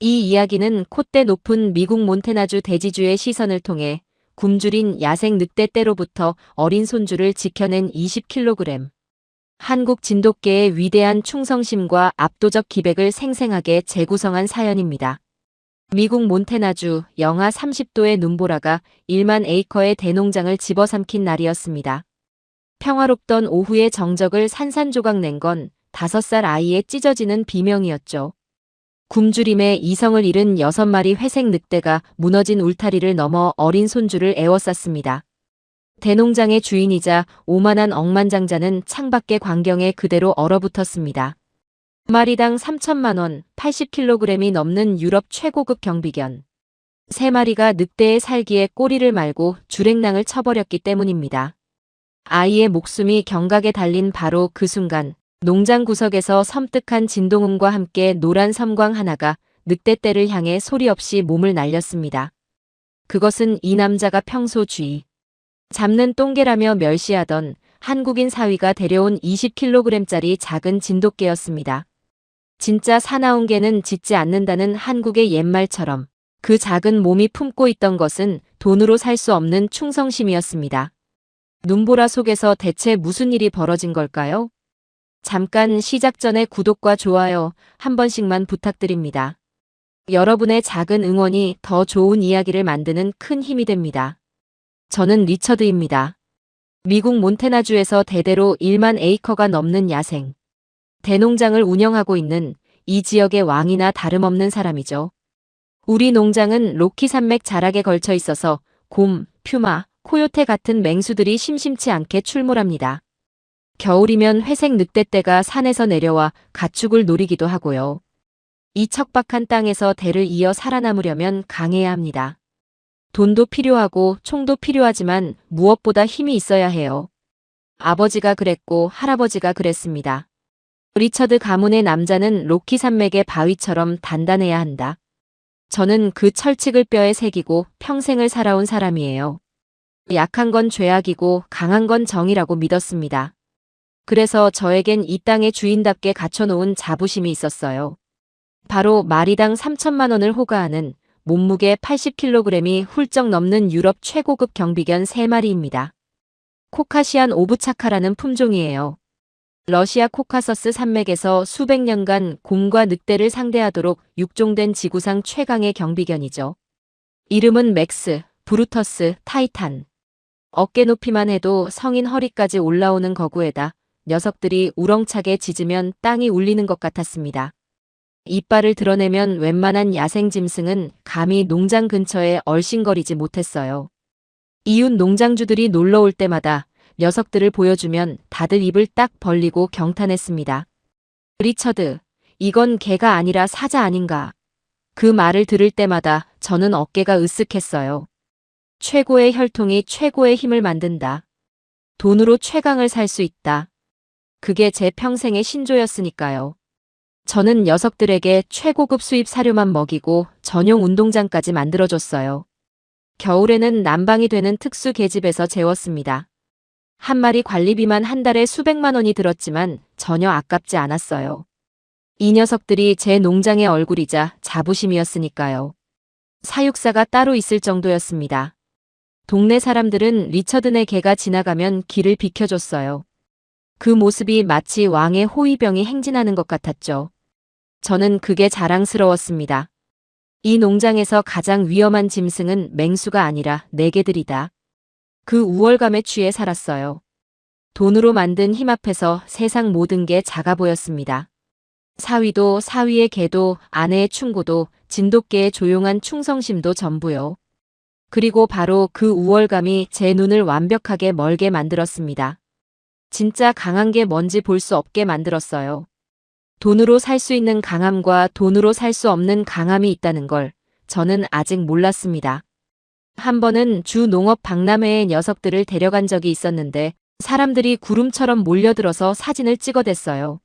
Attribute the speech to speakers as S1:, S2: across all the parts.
S1: 이 이야기는 콧대 높은 미국 몬태나주 대지주의 시선을 통해 굶주린 야생 늑대떼로부터 어린 손주를 지켜낸 20kg. 한국 진돗개의 위대한 충성심과 압도적 기백을 생생하게 재구성한 사연입니다. 미국 몬태나주 영하 30도의 눈보라가 1만 에이커의 대농장을 집어삼킨 날이었습니다. 평화롭던 오후의 정적을 산산조각 낸 건 5살 아이의 찢어지는 비명이었죠. 굶주림에 이성을 잃은 6마리 회색 늑대가 무너진 울타리를 넘어 어린 손주를 에워쌌습니다. 대농장의 주인이자 오만한 억만장자는 창밖의 광경에 그대로 얼어붙었습니다. 마리당 3천만 원, 80kg이 넘는 유럽 최고급 경비견. 3마리가 늑대의 살기에 꼬리를 말고 주랭랑을 쳐버렸기 때문입니다. 아이의 목숨이 경각에 달린 바로 그 순간, 농장 구석에서 섬뜩한 진동음과 함께 노란 섬광 하나가 늑대떼를 향해 소리 없이 몸을 날렸습니다. 그것은 이 남자가 평소 쥐 잡는 똥개라며 멸시하던 한국인 사위가 데려온 20kg짜리 작은 진돗개였습니다. 진짜 사나운 개는 짖지 않는다는 한국의 옛말처럼 그 작은 몸이 품고 있던 것은 돈으로 살 수 없는 충성심이었습니다. 눈보라 속에서 대체 무슨 일이 벌어진 걸까요? 잠깐 시작 전에 구독과 좋아요 한 번씩만 부탁드립니다. 여러분의 작은 응원이 더 좋은 이야기를 만드는 큰 힘이 됩니다. 저는 리처드입니다. 미국 몬태나주에서 대대로 1만 에이커가 넘는 야생 대농장을 운영하고 있는 이 지역의 왕이나 다름없는 사람이죠. 우리 농장은 로키 산맥 자락에 걸쳐 있어서 곰, 퓨마, 코요테 같은 맹수들이 심심치 않게 출몰합니다. 겨울이면 회색 늑대떼가 산에서 내려와 가축을 노리기도 하고요. 이 척박한 땅에서 대를 이어 살아남으려면 강해야 합니다. 돈도 필요하고 총도 필요하지만 무엇보다 힘이 있어야 해요. 아버지가 그랬고 할아버지가 그랬습니다. 리처드 가문의 남자는 로키 산맥의 바위처럼 단단해야 한다. 저는 그 철칙을 뼈에 새기고 평생을 살아온 사람이에요. 약한 건 죄악이고 강한 건 정이라고 믿었습니다. 그래서 저에겐 이 땅의 주인답게 갖춰놓은 자부심이 있었어요. 바로 마리당 3천만 원을 호가하는 몸무게 80kg이 훌쩍 넘는 유럽 최고급 경비견 3마리입니다. 코카시안 오브차카라는 품종이에요. 러시아 코카서스 산맥에서 수백 년간 곰과 늑대를 상대하도록 육종된 지구상 최강의 경비견이죠. 이름은 맥스, 브루터스, 타이탄. 어깨 높이만 해도 성인 허리까지 올라오는 거구에다 녀석들이 우렁차게 짖으면 땅이 울리는 것 같았습니다. 이빨을 드러내면 웬만한 야생 짐승은 감히 농장 근처에 얼씬거리지 못했어요. 이웃 농장주들이 놀러 올 때마다 녀석들을 보여주면 다들 입을 딱 벌리고 경탄했습니다. 리처드, 이건 개가 아니라 사자 아닌가. 그 말을 들을 때마다 저는 어깨가 으쓱했어요. 최고의 혈통이 최고의 힘을 만든다. 돈으로 최강을 살 수 있다. 그게 제 평생의 신조였으니까요. 저는 녀석들에게 최고급 수입 사료만 먹이고 전용 운동장까지 만들어줬어요. 겨울에는 난방이 되는 특수 계집에서 재웠습니다. 한 마리 관리비만 한 달에 수백만 원이 들었지만 전혀 아깝지 않았어요. 이 녀석들이 제 농장의 얼굴이자 자부심이었으니까요. 사육사가 따로 있을 정도였습니다. 동네 사람들은 리처드네 개가 지나가면 길을 비켜줬어요. 그 모습이 마치 왕의 호위병이 행진하는 것 같았죠. 저는 그게 자랑스러웠습니다. 이 농장에서 가장 위험한 짐승은 맹수가 아니라 내 개들이다. 그 우월감에 취해 살았어요. 돈으로 만든 힘 앞에서 세상 모든 게 작아 보였습니다. 사위도 사위의 개도 아내의 충고도 진돗개의 조용한 충성심도 전부요. 그리고 바로 그 우월감이 제 눈을 완벽하게 멀게 만들었습니다. 진짜 강한 게 뭔지 볼 수 없게 만들었어요. 돈으로 살 수 있는 강함과 돈으로 살 수 없는 강함이 있다는 걸 저는 아직 몰랐습니다. 한 번은 주 농업 박람회에 녀석들을 데려간 적이 있었는데 사람들이 구름처럼 몰려들어서 사진을 찍어댔어요.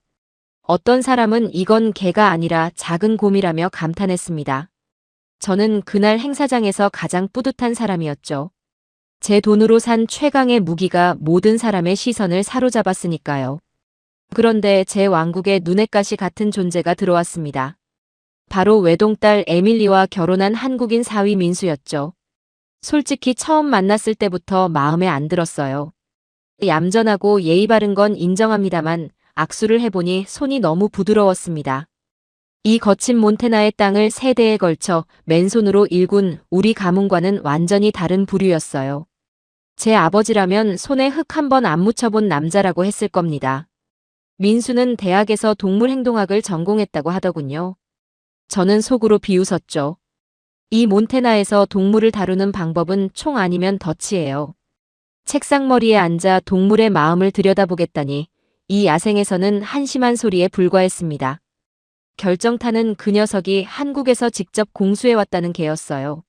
S1: 어떤 사람은 이건 개가 아니라 작은 곰이라며 감탄했습니다. 저는 그날 행사장에서 가장 뿌듯한 사람이었죠. 제 돈으로 산 최강의 무기가 모든 사람의 시선을 사로잡았으니까요. 그런데 제 왕국에 눈엣가시 같은 존재가 들어왔습니다. 바로 외동딸 에밀리와 결혼한 한국인 사위 민수였죠. 솔직히 처음 만났을 때부터 마음에 안 들었어요. 얌전하고 예의 바른 건 인정합니다만 악수를 해보니 손이 너무 부드러웠습니다. 이 거친 몬테나의 땅을 세대에 걸쳐 맨손으로 일군 우리 가문과는 완전히 다른 부류였어요. 제 아버지라면 손에 흙 한 번 안 묻혀본 남자라고 했을 겁니다. 민수는 대학에서 동물행동학을 전공했다고 하더군요. 저는 속으로 비웃었죠. 이 몬테나에서 동물을 다루는 방법은 총 아니면 덫이에요. 책상머리에 앉아 동물의 마음을 들여다보겠다니 이 야생에서는 한심한 소리에 불과했습니다. 결정타는 그 녀석이 한국에서 직접 공수해왔다는 개였어요.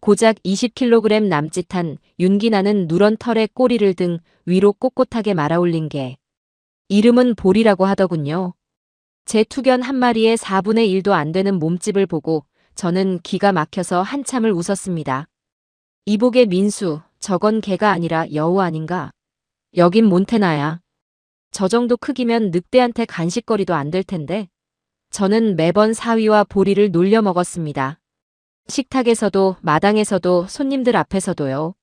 S1: 고작 20kg 남짓한 윤기나는 누런 털에 꼬리를 등 위로 꼿꼿하게 말아올린 개. 이름은 볼이라고 하더군요. 제 투견 한 마리의 4분의 1도 안 되는 몸집을 보고 저는 기가 막혀서 한참을 웃었습니다. 이복의 민수, 저건 개가 아니라 여우 아닌가? 여긴 몬테나야. 저 정도 크기면 늑대한테 간식거리도 안 될 텐데. 저는 매번 사위와 보리를 놀려 먹었습니다. 식탁에서도 마당에서도 손님들 앞에서도요.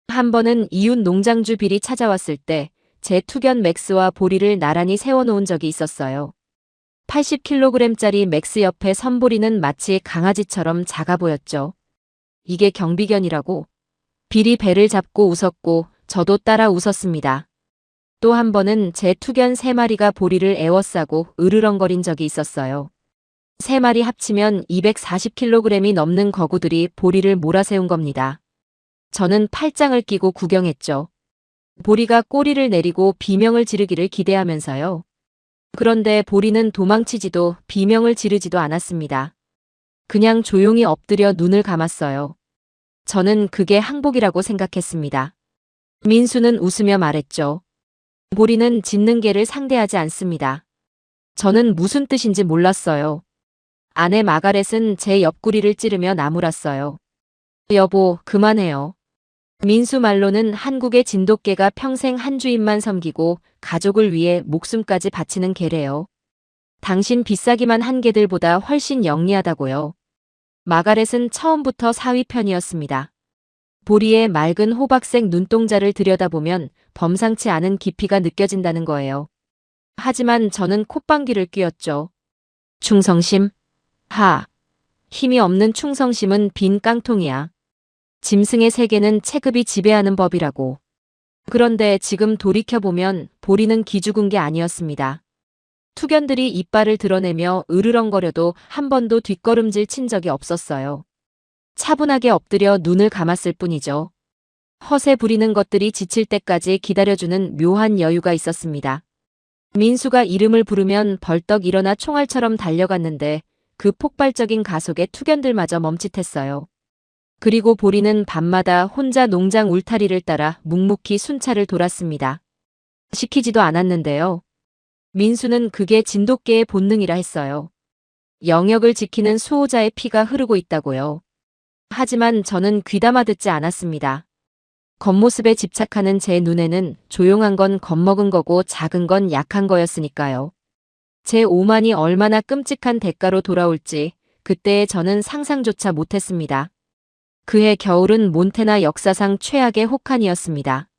S1: 한 번은 이웃 농장주 빌이 찾아왔을 때 제 투견 맥스와 보리를 나란히 세워놓은 적이 있었어요. 80kg짜리 맥스 옆에 선보리는 마치 강아지처럼 작아 보였죠. 이게 경비견이라고? 빌이 배를 잡고 웃었고 저도 따라 웃었습니다. 또 한 번은 제 투견 3마리가 보리를 에워싸고 으르렁거린 적이 있었어요. 3마리 합치면 240kg이 넘는 거구들이 보리를 몰아세운 겁니다. 저는 팔짱을 끼고 구경했죠. 보리가 꼬리를 내리고 비명을 지르기를 기대하면서요. 그런데 보리는 도망치지도 비명을 지르지도 않았습니다. 그냥 조용히 엎드려 눈을 감았어요. 저는 그게 항복이라고 생각했습니다. 민수는 웃으며 말했죠. 보리는 짖는 개를 상대하지 않습니다. 저는 무슨 뜻인지 몰랐어요. 아내 마가렛은 제 옆구리를 찌르며 나무랐어요. 여보, 그만해요. 민수 말로는 한국의 진돗개가 평생 한 주인만 섬기고 가족을 위해 목숨까지 바치는 개래요. 당신 비싸기만 한 개들보다 훨씬 영리하다고요. 마가렛은 처음부터 사위 편이었습니다. 보리의 맑은 호박색 눈동자를 들여다보면 범상치 않은 깊이가 느껴진다는 거예요. 하지만 저는 콧방귀를 뀌었죠. 충성심? 힘이 없는 충성심은 빈 깡통이야. 짐승의 세계는 체급이 지배하는 법이라고. 그런데 지금 돌이켜보면 보리는 기죽은 게 아니었습니다. 투견들이 이빨을 드러내며 으르렁거려도 한 번도 뒷걸음질 친 적이 없었어요. 차분하게 엎드려 눈을 감았을 뿐이죠. 허세 부리는 것들이 지칠 때까지 기다려주는 묘한 여유가 있었습니다. 민수가 이름을 부르면 벌떡 일어나 총알처럼 달려갔는데 그 폭발적인 가속에 투견들마저 멈칫했어요. 그리고 보리는 밤마다 혼자 농장 울타리를 따라 묵묵히 순찰을 돌았습니다. 시키지도 않았는데요. 민수는 그게 진돗개의 본능이라 했어요. 영역을 지키는 수호자의 피가 흐르고 있다고요. 하지만 저는 귀담아 듣지 않았습니다. 겉모습에 집착하는 제 눈에는 조용한 건 겁먹은 거고 작은 건 약한 거였으니까요. 제 오만이 얼마나 끔찍한 대가로 돌아올지 그때의 저는 상상조차 못했습니다. 그해 겨울은 몬테나 역사상 최악의 혹한이었습니다.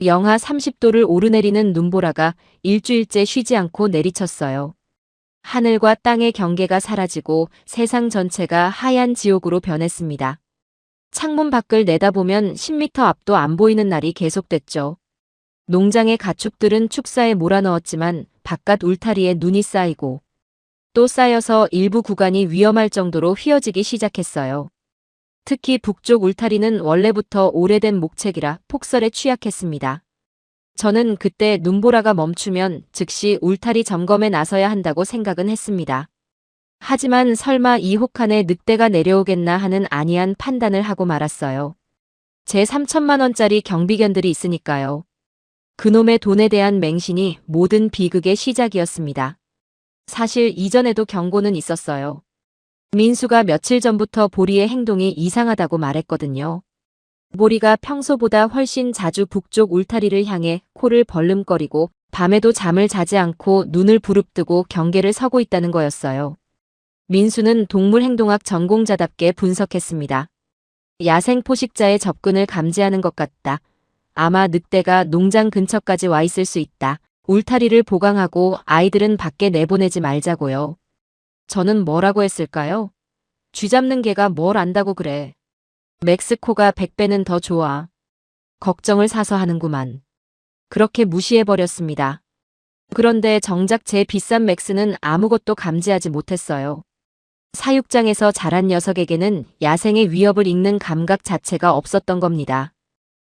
S1: 영하 30도를 오르내리는 눈보라가 일주일째 쉬지 않고 내리쳤어요. 하늘과 땅의 경계가 사라지고 세상 전체가 하얀 지옥으로 변했습니다. 창문 밖을 내다보면 10m 앞도 안 보이는 날이 계속됐죠. 농장의 가축들은 축사에 몰아넣었지만 바깥 울타리에 눈이 쌓이고 또 쌓여서 일부 구간이 위험할 정도로 휘어지기 시작했어요. 특히 북쪽 울타리는 원래부터 오래된 목책이라 폭설에 취약했습니다. 저는 그때 눈보라가 멈추면 즉시 울타리 점검에 나서야 한다고 생각은 했습니다. 하지만 설마 이 혹한에 늑대가 내려오겠나 하는 안이한 판단을 하고 말았어요. 제 3천만 원짜리 경비견들이 있으니까요. 그놈의 돈에 대한 맹신이 모든 비극의 시작이었습니다. 사실 이전에도 경고는 있었어요. 민수가 며칠 전부터 보리의 행동이 이상하다고 말했거든요. 보리가 평소보다 훨씬 자주 북쪽 울타리를 향해 코를 벌름거리고 밤에도 잠을 자지 않고 눈을 부릅뜨고 경계를 서고 있다는 거였어요. 민수는 동물행동학 전공자답게 분석했습니다. 야생 포식자의 접근을 감지하는 것 같다. 아마 늑대가 농장 근처까지 와 있을 수 있다. 울타리를 보강하고 아이들은 밖에 내보내지 말자고요. 저는 뭐라고 했을까요? 쥐 잡는 개가 뭘 안다고 그래. 맥스코가 100배는 더 좋아. 걱정을 사서 하는구만. 그렇게 무시해버렸습니다. 그런데 정작 제 비싼 맥스는 아무것도 감지하지 못했어요. 사육장에서 자란 녀석에게는 야생의 위협을 읽는 감각 자체가 없었던 겁니다.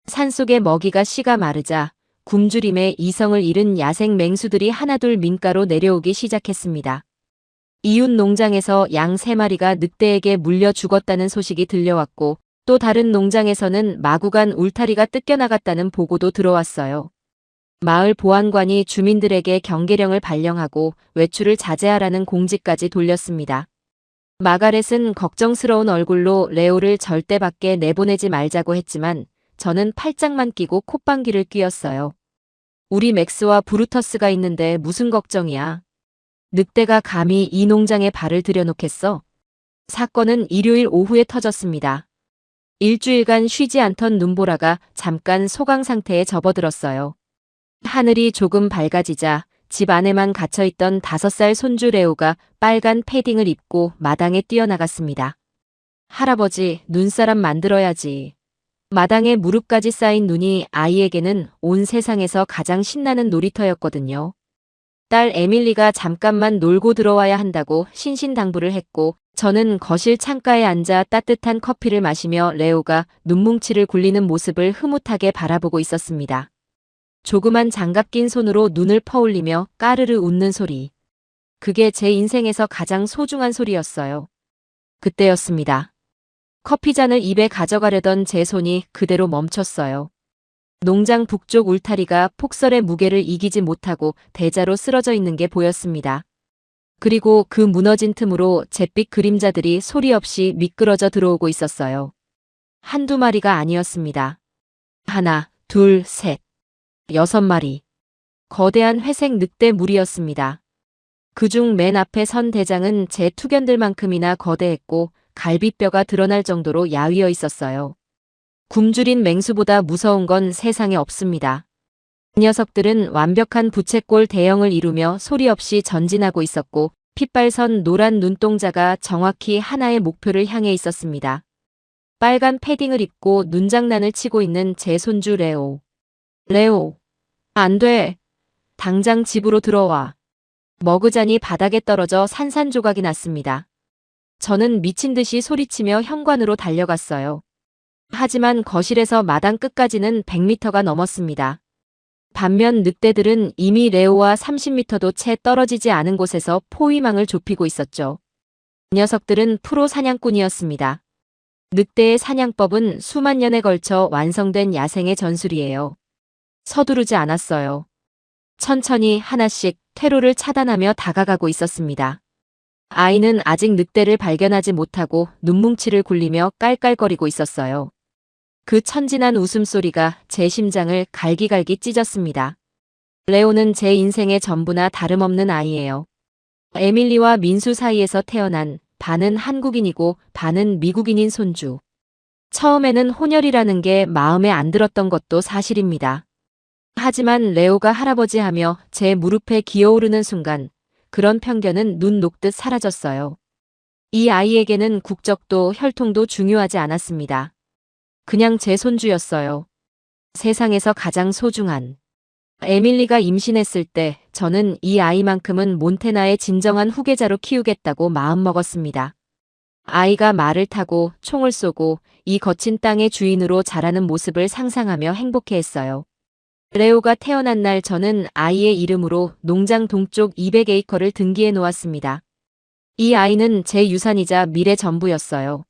S1: 산속의 먹이가 씨가 마르자 굶주림에 이성을 잃은 야생 맹수들이 하나둘 민가로 내려오기 시작했습니다. 이웃 농장에서 양 3마리가 늑대에게 물려 죽었다는 소식이 들려왔고 또 다른 농장에서는 마구간 울타리가 뜯겨나갔다는 보고도 들어왔어요. 마을 보안관이 주민들에게 경계령을 발령하고 외출을 자제하라는 공지까지 돌렸습니다. 마가렛은 걱정스러운 얼굴로 레오를 절대 밖에 내보내지 말자고 했지만 저는 팔짱만 끼고 콧방귀를 뀌었어요. 우리 맥스와 브루터스가 있는데 무슨 걱정이야. 늑대가 감히 이 농장에 발을 들여놓겠어? 사건은 일요일 오후에 터졌습니다. 일주일간 쉬지 않던 눈보라가 잠깐 소강 상태에 접어들었어요. 하늘이 조금 밝아지자 집 안에만 갇혀있던 5살 손주 레오가 빨간 패딩을 입고 마당에 뛰어나갔습니다. 할아버지, 눈사람 만들어야지. 마당에 무릎까지 쌓인 눈이 아이에게는 온 세상에서 가장 신나는 놀이터였거든요. 딸 에밀리가 잠깐만 놀고 들어와야 한다고 신신당부를 했고 저는 거실 창가에 앉아 따뜻한 커피를 마시며 레오가 눈뭉치를 굴리는 모습을 흐뭇하게 바라보고 있었습니다. 조그만 장갑 낀 손으로 눈을 퍼올리며 까르르 웃는 소리. 그게 제 인생에서 가장 소중한 소리였어요. 그때였습니다. 커피잔을 입에 가져가려던 제 손이 그대로 멈췄어요. 농장 북쪽 울타리가 폭설의 무게를 이기지 못하고 대자로 쓰러져 있는 게 보였습니다. 그리고 그 무너진 틈으로 잿빛 그림자들이 소리 없이 미끄러져 들어오고 있었어요. 한두 마리가 아니었습니다. 하나, 둘, 셋, 6마리. 거대한 회색 늑대 무리였습니다. 그중 맨 앞에 선 대장은 제 투견들만큼이나 거대했고 갈비뼈가 드러날 정도로 야위어 있었어요. 굶주린 맹수보다 무서운 건 세상에 없습니다. 이 녀석들은 완벽한 부채꼴 대형을 이루며 소리 없이 전진하고 있었고 핏발선 노란 눈동자가 정확히 하나의 목표를 향해 있었습니다. 빨간 패딩을 입고 눈장난을 치고 있는 제 손주 레오. 레오, 안 돼. 당장 집으로 들어와. 머그잔이 바닥에 떨어져 산산조각이 났습니다. 저는 미친 듯이 소리치며 현관으로 달려갔어요. 하지만 거실에서 마당 끝까지는 100m가 넘었습니다. 반면 늑대들은 이미 레오와 30m도 채 떨어지지 않은 곳에서 포위망을 좁히고 있었죠. 녀석들은 프로 사냥꾼이었습니다. 늑대의 사냥법은 수만 년에 걸쳐 완성된 야생의 전술이에요. 서두르지 않았어요. 천천히 하나씩 퇴로를 차단하며 다가가고 있었습니다. 아이는 아직 늑대를 발견하지 못하고 눈뭉치를 굴리며 깔깔거리고 있었어요. 그 천진한 웃음소리가 제 심장을 갈기갈기 찢었습니다. 레오는 제 인생의 전부나 다름없는 아이예요. 에밀리와 민수 사이에서 태어난 반은 한국인이고 반은 미국인인 손주. 처음에는 혼혈이라는 게 마음에 안 들었던 것도 사실입니다. 하지만 레오가 할아버지 하며 제 무릎에 기어오르는 순간 그런 편견은 눈 녹듯 사라졌어요. 이 아이에게는 국적도 혈통도 중요하지 않았습니다. 그냥 제 손주였어요. 세상에서 가장 소중한. 에밀리가 임신했을 때 저는 이 아이만큼은 몬테나의 진정한 후계자로 키우겠다고 마음먹었습니다. 아이가 말을 타고 총을 쏘고 이 거친 땅의 주인으로 자라는 모습을 상상하며 행복해했어요. 레오가 태어난 날 저는 아이의 이름으로 농장 동쪽 200에이커를 등기해 놓았습니다. 이 아이는 제 유산이자 미래 전부였어요.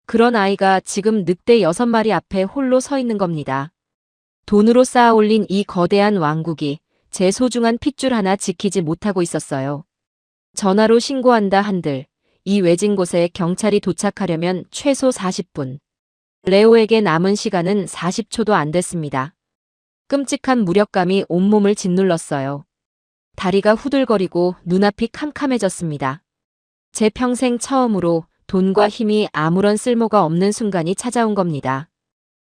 S1: 그런 아이가 지금 늑대 6마리 앞에 홀로 서 있는 겁니다. 돈으로 쌓아 올린 이 거대한 왕국이 제 소중한 핏줄 하나 지키지 못하고 있었어요. 전화로 신고한다 한들 이 외진 곳에 경찰이 도착하려면 최소 40분. 레오에게 남은 시간은 40초도 안 됐습니다. 끔찍한 무력감이 온몸을 짓눌렀어요. 다리가 후들거리고 눈앞이 캄캄해졌습니다. 제 평생 처음으로 돈과 힘이 아무런 쓸모가 없는 순간이 찾아온 겁니다.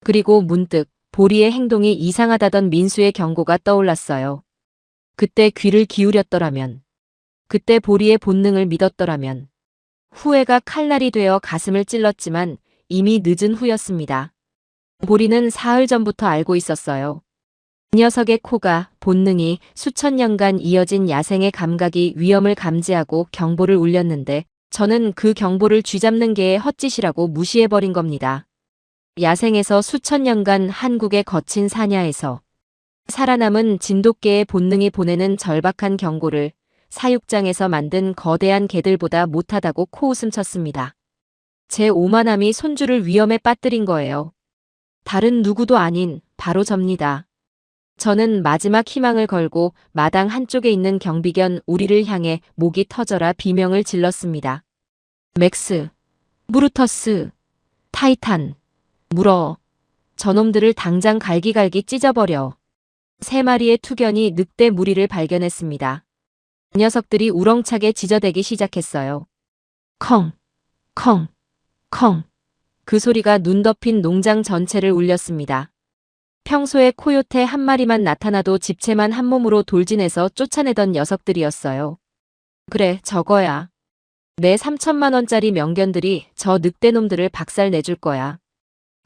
S1: 그리고 문득 보리의 행동이 이상하다던 민수의 경고가 떠올랐어요. 그때 귀를 기울였더라면, 그때 보리의 본능을 믿었더라면, 후회가 칼날이 되어 가슴을 찔렀지만 이미 늦은 후였습니다. 보리는 사흘 전부터 알고 있었어요. 이 녀석의 코가, 본능이 수천 년간 이어진 야생의 감각이 위험을 감지하고 경보를 울렸는데 저는 그 경보를 쥐잡는 게 헛짓이라고 무시해버린 겁니다. 야생에서 수천 년간 한국의 거친 사냐에서 살아남은 진돗개의 본능이 보내는 절박한 경고를 사육장에서 만든 거대한 개들보다 못하다고 코웃음 쳤습니다. 제 오만함이 손주를 위험에 빠뜨린 거예요. 다른 누구도 아닌 바로 접니다. 저는 마지막 희망을 걸고 마당 한쪽에 있는 경비견 우리를 향해 목이 터져라 비명을 질렀습니다. 맥스, 무르터스, 타이탄, 물어. 저놈들을 당장 갈기갈기 찢어버려. 세 마리의 투견이 늑대 무리를 발견했습니다. 녀석들이 우렁차게 지저대기 시작했어요. 컹, 컹, 컹. 그 소리가 눈 덮인 농장 전체를 울렸습니다. 평소에 코요테 한 마리만 나타나도 집채만 한 몸으로 돌진해서 쫓아내던 녀석들이었어요. 그래, 저거야. 내 3천만 원짜리 명견들이 저 늑대놈들을 박살 내줄 거야.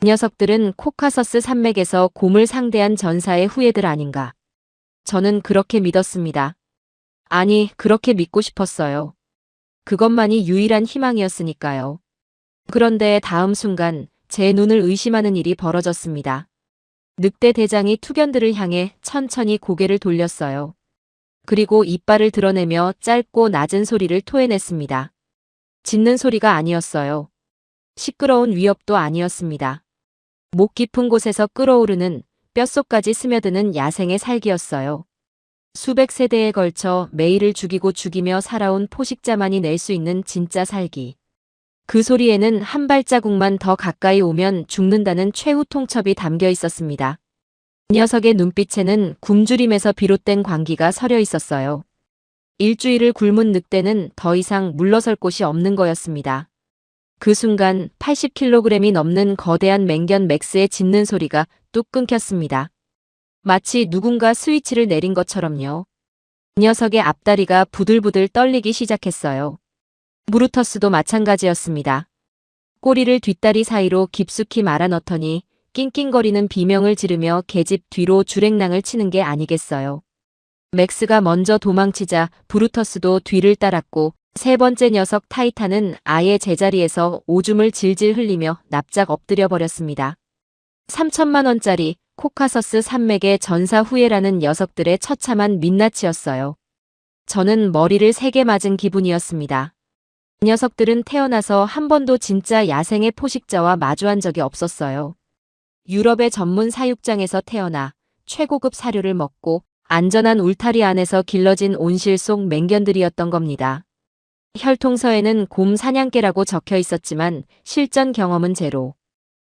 S1: 이 녀석들은 코카서스 산맥에서 곰을 상대한 전사의 후예들 아닌가. 저는 그렇게 믿었습니다. 아니, 그렇게 믿고 싶었어요. 그것만이 유일한 희망이었으니까요. 그런데 다음 순간 제 눈을 의심하는 일이 벌어졌습니다. 늑대 대장이 투견들을 향해 천천히 고개를 돌렸어요. 그리고 이빨을 드러내며 짧고 낮은 소리를 토해냈습니다. 짖는 소리가 아니었어요. 시끄러운 위협도 아니었습니다. 목 깊은 곳에서 끓어오르는 뼛속까지 스며드는 야생의 살기였어요. 수백 세대에 걸쳐 매일을 죽이고 죽이며 살아온 포식자만이 낼 수 있는 진짜 살기. 그 소리에는 한 발자국만 더 가까이 오면 죽는다는 최후 통첩이 담겨 있었습니다. 이 녀석의 눈빛에는 굶주림에서 비롯된 광기가 서려 있었어요. 일주일을 굶은 늑대는 더 이상 물러설 곳이 없는 거였습니다. 그 순간 80kg이 넘는 거대한 맹견 맥스의 짖는 소리가 뚝 끊겼습니다. 마치 누군가 스위치를 내린 것처럼요. 이 녀석의 앞다리가 부들부들 떨리기 시작했어요. 무르터스도 마찬가지였습니다. 꼬리를 뒷다리 사이로 깊숙이 말아넣더니 낑낑거리는 비명을 지르며 계집 뒤로 주랭랑을 치는 게 아니겠어요. 맥스가 먼저 도망치자 브루터스도 뒤를 따랐고 세 번째 녀석 타이탄은 아예 제자리에서 오줌을 질질 흘리며 납작 엎드려 버렸습니다. 3천만 원짜리 코카서스 산맥의 전사 후예라는 녀석들의 처참한 민낯이었어요. 저는 머리를 세게 맞은 기분이었습니다. 이 녀석들은 태어나서 한 번도 진짜 야생의 포식자와 마주한 적이 없었어요. 유럽의 전문 사육장에서 태어나 최고급 사료를 먹고 안전한 울타리 안에서 길러진 온실 속 맹견들이었던 겁니다. 혈통서에는 곰 사냥개라고 적혀 있었지만 실전 경험은 제로.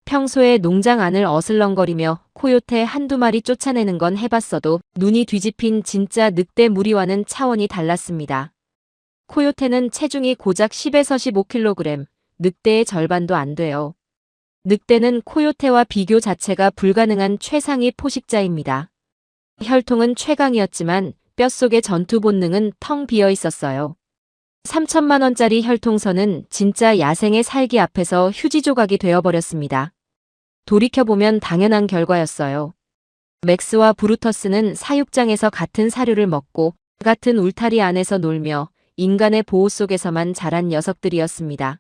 S1: 평소에 농장 안을 어슬렁거리며 코요테 한두 마리 쫓아내는 건 해봤어도 눈이 뒤집힌 진짜 늑대 무리와는 차원이 달랐습니다. 코요테는 체중이 고작 10에서 15kg, 늑대의 절반도 안 돼요. 늑대는 코요테와 비교 자체가 불가능한 최상위 포식자입니다. 혈통은 최강이었지만 뼛속의 전투 본능은 텅 비어 있었어요. 3천만 원짜리 혈통서는 진짜 야생의 살기 앞에서 휴지 조각이 되어버렸습니다. 돌이켜보면 당연한 결과였어요. 맥스와 브루터스는 사육장에서 같은 사료를 먹고 같은 울타리 안에서 놀며 인간의 보호 속에서만 자란 녀석들이었습니다.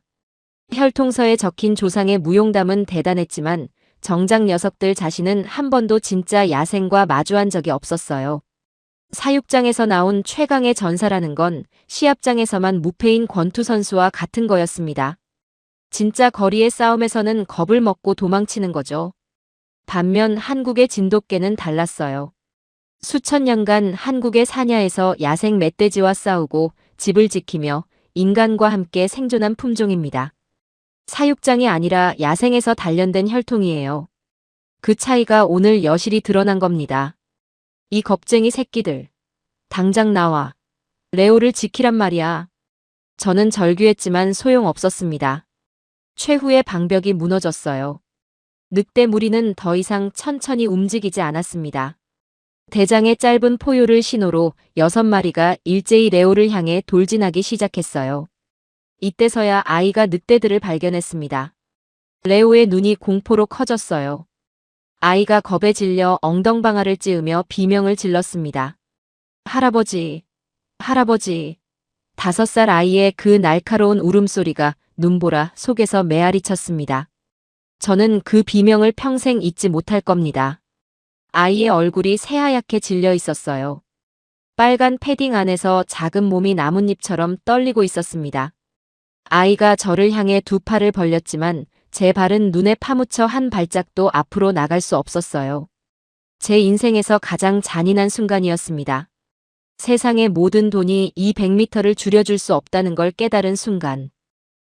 S1: 혈통서에 적힌 조상의 무용담은 대단했지만 정작 녀석들 자신은 한 번도 진짜 야생과 마주한 적이 없었어요. 사육장에서 나온 최강의 전사라는 건 시합장에서만 무패인 권투 선수와 같은 거였습니다. 진짜 거리의 싸움에서는 겁을 먹고 도망치는 거죠. 반면 한국의 진돗개는 달랐어요. 수천 년간 한국의 사냐에서 야생 멧돼지와 싸우고 집을 지키며 인간과 함께 생존한 품종입니다. 사육장이 아니라 야생에서 단련된 혈통이에요. 그 차이가 오늘 여실히 드러난 겁니다. 이 겁쟁이 새끼들. 당장 나와. 레오를 지키란 말이야. 저는 절규했지만 소용없었습니다. 최후의 방벽이 무너졌어요. 늑대 무리는 더 이상 천천히 움직이지 않았습니다. 대장의 짧은 포효를 신호로 6마리가 일제히 레오를 향해 돌진하기 시작했어요. 이때서야 아이가 늑대들을 발견했습니다. 레오의 눈이 공포로 커졌어요. 아이가 겁에 질려 엉덩방아를 찌으며 비명을 질렀습니다. 할아버지, 할아버지. 5살 아이의 그 날카로운 울음소리가 눈보라 속에서 메아리 쳤습니다. 저는 그 비명을 평생 잊지 못할 겁니다. 아이의 얼굴이 새하얗게 질려 있었어요. 빨간 패딩 안에서 작은 몸이 나뭇잎처럼 떨리고 있었습니다. 아이가 저를 향해 2팔을 벌렸지만 제 발은 눈에 파묻혀 한 발짝도 앞으로 나갈 수 없었어요. 제 인생에서 가장 잔인한 순간이었습니다. 세상의 모든 돈이 이 100m를 줄여줄 수 없다는 걸 깨달은 순간.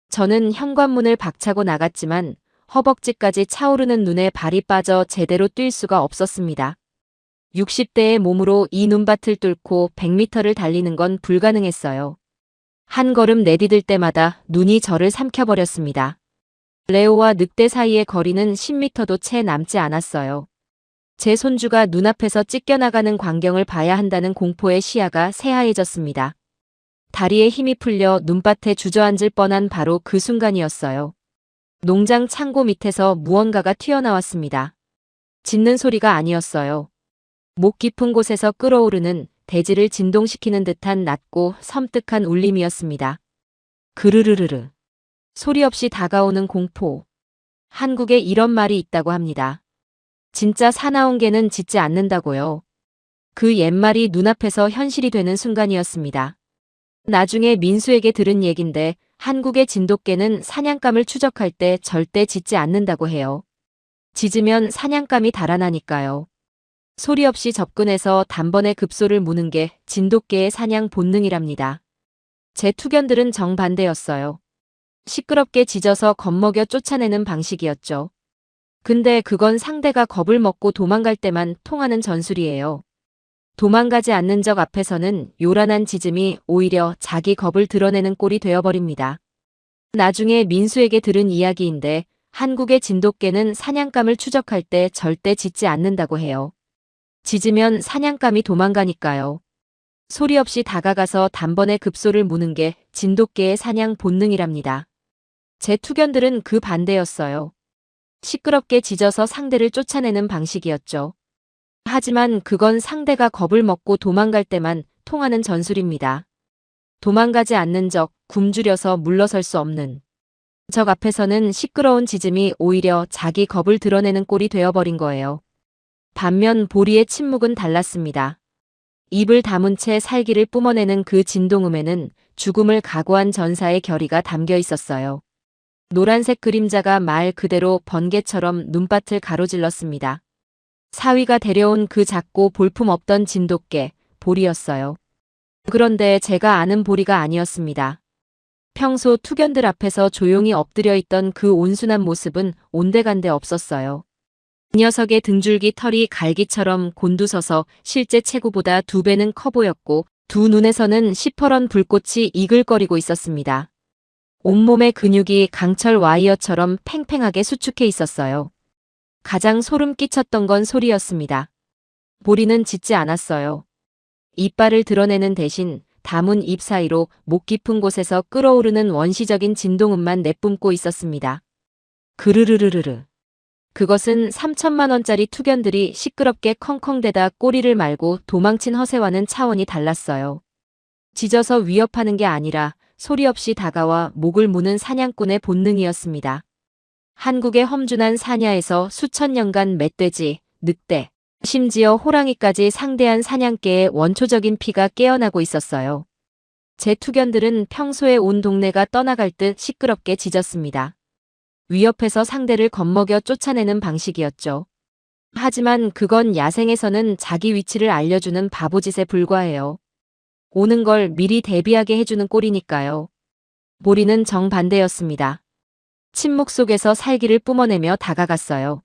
S1: 저는 현관문을 박차고 나갔지만 허벅지까지 차오르는 눈에 발이 빠져 제대로 뛸 수가 없었습니다. 60대의 몸으로 이 눈밭을 뚫고 100m를 달리는 건 불가능했어요. 한 걸음 내디딜 때마다 눈이 저를 삼켜버렸습니다. 레오와 늑대 사이의 거리는 10m도 채 남지 않았어요. 제 손주가 눈앞에서 찢겨나가는 광경을 봐야 한다는 공포의 시야가 새하얘졌습니다. 다리에 힘이 풀려 눈밭에 주저앉을 뻔한 바로 그 순간이었어요. 농장 창고 밑에서 무언가가 튀어나왔습니다. 짖는 소리가 아니었어요. 목 깊은 곳에서 끓어오르는 대지를 진동시키는 듯한 낮고 섬뜩한 울림이었습니다. 그르르르르. 소리 없이 다가오는 공포. 한국에 이런 말이 있다고 합니다. 진짜 사나운 개는 짖지 않는다고요. 그 옛말이 눈앞에서 현실이 되는 순간이었습니다. 나중에 민수에게 들은 얘긴데 한국의 진돗개는 사냥감을 추적할 때 절대 짖지 않는다고 해요. 짖으면 사냥감이 달아나니까요. 소리 없이 접근해서 단번에 급소를 무는 게 진돗개의 사냥 본능이랍니다. 제 투견들은 정반대였어요. 시끄럽게 짖어서 겁먹여 쫓아내는 방식이었죠. 근데 그건 상대가 겁을 먹고 도망갈 때만 통하는 전술이에요. 도망가지 않는 적 앞에서는 요란한 짖음이 오히려 자기 겁을 드러내는 꼴이 되어버립니다. 나중에 민수에게 들은 이야기인데 한국의 진돗개는 사냥감을 추적할 때 절대 짖지 않는다고 해요. 짖으면 사냥감이 도망가니까요. 소리 없이 다가가서 단번에 급소를 무는 게 진돗개의 사냥 본능이랍니다. 제 투견들은 그 반대였어요. 시끄럽게 짖어서 상대를 쫓아내는 방식이었죠. 하지만 그건 상대가 겁을 먹고 도망갈 때만 통하는 전술입니다. 도망가지 않는 적, 굶주려서 물러설 수 없는 적 앞에서는 시끄러운 짖음이 오히려 자기 겁을 드러내는 꼴이 되어버린 거예요. 반면 보리의 침묵은 달랐습니다. 입을 다문 채 살기를 뿜어내는 그 진동음에는 죽음을 각오한 전사의 결의가 담겨 있었어요. 노란색 그림자가 말 그대로 번개처럼 눈밭을 가로질렀습니다. 사위가 데려온 그 작고 볼품없던 진돗개, 보리였어요. 그런데 제가 아는 보리가 아니었습니다. 평소 투견들 앞에서 조용히 엎드려 있던 그 온순한 모습은 온데간데 없었어요. 그 녀석의 등줄기 털이 갈기처럼 곤두서서 실제 체구보다 2배는 커 보였고 두 눈에서는 시퍼런 불꽃이 이글거리고 있었습니다. 온몸의 근육이 강철 와이어처럼 팽팽하게 수축해 있었어요. 가장 소름 끼쳤던 건 소리였습니다. 보리는 짖지 않았어요. 이빨을 드러내는 대신 다문 입 사이로 목 깊은 곳에서 끓어오르는 원시적인 진동음만 내뿜고 있었습니다. 그르르르르르. 그것은 3천만 원짜리 투견들이 시끄럽게 컹컹대다 꼬리를 말고 도망친 허세와는 차원이 달랐어요. 짖어서 위협하는 게 아니라 소리 없이 다가와 목을 무는 사냥꾼의 본능이었습니다. 한국의 험준한 사냐에서 수천 년간 멧돼지, 늑대, 심지어 호랑이까지 상대한 사냥개의 원초적인 피가 깨어나고 있었어요. 제 투견들은 평소에 온 동네가 떠나갈 듯 시끄럽게 짖었습니다. 위협해서 상대를 겁먹여 쫓아내는 방식이었죠. 하지만 그건 야생에서는 자기 위치를 알려주는 바보짓에 불과해요. 오는 걸 미리 대비하게 해주는 꼴이니까요. 보리는 정반대였습니다. 침묵 속에서 살기를 뿜어내며 다가갔어요.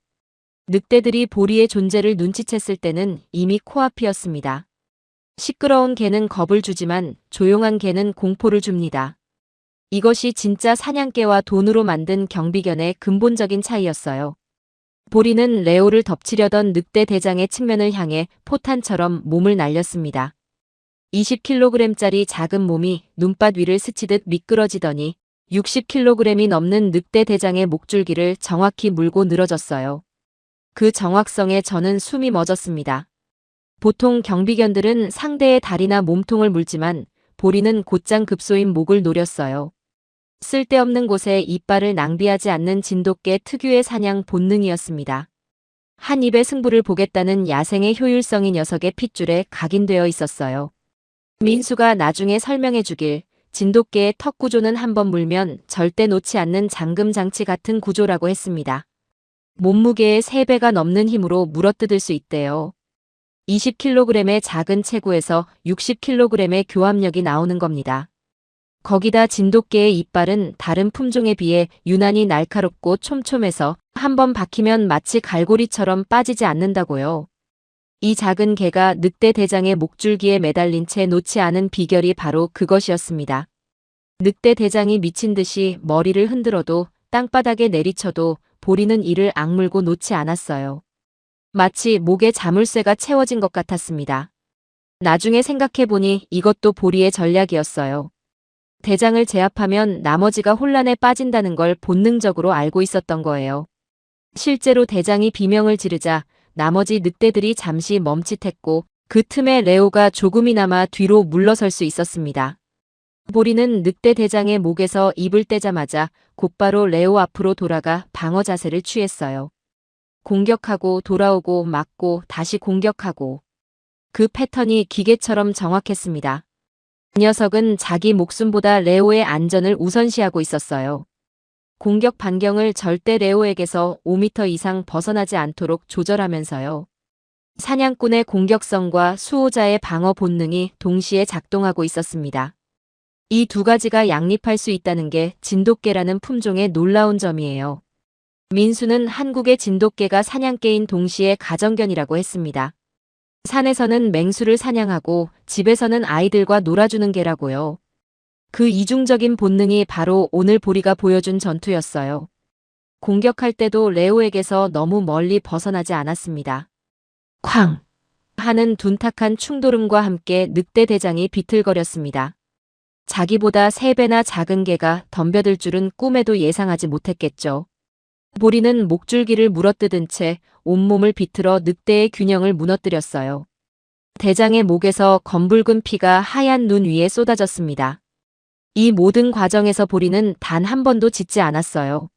S1: 늑대들이 보리의 존재를 눈치챘을 때는 이미 코앞이었습니다. 시끄러운 개는 겁을 주지만 조용한 개는 공포를 줍니다. 이것이 진짜 사냥개와 돈으로 만든 경비견의 근본적인 차이였어요. 보리는 레오를 덮치려던 늑대 대장의 측면을 향해 포탄처럼 몸을 날렸습니다. 20kg짜리 작은 몸이 눈밭 위를 스치듯 미끄러지더니 60kg이 넘는 늑대 대장의 목줄기를 정확히 물고 늘어졌어요. 그 정확성에 저는 숨이 멎었습니다. 보통 경비견들은 상대의 다리나 몸통을 물지만 보리는 곧장 급소인 목을 노렸어요. 쓸데없는 곳에 이빨을 낭비하지 않는 진돗개 특유의 사냥 본능이었습니다. 한 입의 승부를 보겠다는 야생의 효율성이 녀석의 핏줄에 각인되어 있었어요. 민수가 나중에 설명해 주길 진돗개의 턱 구조는 한번 물면 절대 놓지 않는 잠금 장치 같은 구조라고 했습니다. 몸무게의 3배가 넘는 힘으로 물어뜯을 수 있대요. 20kg의 작은 체구에서 60kg의 교합력이 나오는 겁니다. 거기다 진돗개의 이빨은 다른 품종에 비해 유난히 날카롭고 촘촘해서 한번 박히면 마치 갈고리처럼 빠지지 않는다고요. 이 작은 개가 늑대 대장의 목줄기에 매달린 채 놓지 않은 비결이 바로 그것이었습니다. 늑대 대장이 미친 듯이 머리를 흔들어도 땅바닥에 내리쳐도 보리는 이를 악물고 놓지 않았어요. 마치 목에 자물쇠가 채워진 것 같았습니다. 나중에 생각해보니 이것도 보리의 전략이었어요. 대장을 제압하면 나머지가 혼란에 빠진다는 걸 본능적으로 알고 있었던 거예요. 실제로 대장이 비명을 지르자 나머지 늑대들이 잠시 멈칫했고 그 틈에 레오가 조금이나마 뒤로 물러설 수 있었습니다. 보리는 늑대 대장의 목에서 입을 떼자마자 곧바로 레오 앞으로 돌아가 방어 자세를 취했어요. 공격하고 돌아오고 맞고 다시 공격하고. 그 패턴이 기계처럼 정확했습니다. 그 녀석은 자기 목숨보다 레오의 안전을 우선시하고 있었어요. 공격 반경을 절대 레오에게서 5m 이상 벗어나지 않도록 조절하면서요. 사냥꾼의 공격성과 수호자의 방어 본능이 동시에 작동하고 있었습니다. 이 두 가지가 양립할 수 있다는 게 진돗개라는 품종의 놀라운 점이에요. 민수는 한국의 진돗개가 사냥개인 동시에 가정견이라고 했습니다. 산에서는 맹수를 사냥하고 집에서는 아이들과 놀아주는 개라고요. 그 이중적인 본능이 바로 오늘 보리가 보여준 전투였어요. 공격할 때도 레오에게서 너무 멀리 벗어나지 않았습니다. 쾅! 하는 둔탁한 충돌음과 함께 늑대 대장이 비틀거렸습니다. 자기보다 3배나 작은 개가 덤벼들 줄은 꿈에도 예상하지 못했겠죠. 보리는 목줄기를 물어뜯은 채 온몸을 비틀어 늑대의 균형을 무너뜨렸어요. 대장의 목에서 검붉은 피가 하얀 눈 위에 쏟아졌습니다. 이 모든 과정에서 보리는 단 한 번도 짖지 않았어요.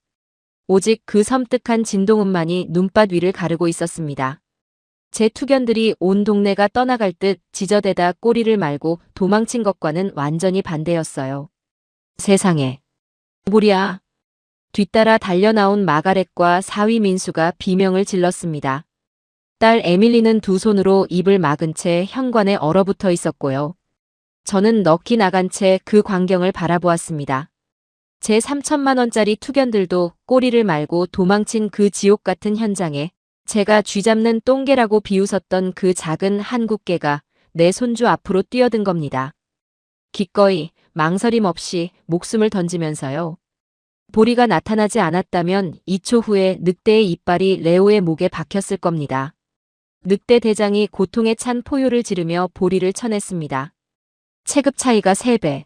S1: 오직 그 섬뜩한 진동음만이 눈밭 위를 가르고 있었습니다. 제 투견들이 온 동네가 떠나갈 듯 지저대다 꼬리를 말고 도망친 것과는 완전히 반대였어요. 세상에. 보리야. 뒤따라 달려나온 마가렛과 사위 민수가 비명을 질렀습니다. 딸 에밀리는 두 손으로 입을 막은 채 현관에 얼어붙어 있었고요. 저는 넋이 나간 채 그 광경을 바라보았습니다. 제 3천만 원짜리 투견들도 꼬리를 말고 도망친 그 지옥 같은 현장에 제가 쥐잡는 똥개라고 비웃었던 그 작은 한국개가 내 손주 앞으로 뛰어든 겁니다. 기꺼이 망설임 없이 목숨을 던지면서요. 보리가 나타나지 않았다면 2초 후에 늑대의 이빨이 레오의 목에 박혔을 겁니다. 늑대 대장이 고통에 찬 포효를 지르며 보리를 쳐냈습니다. 체급 차이가 3배.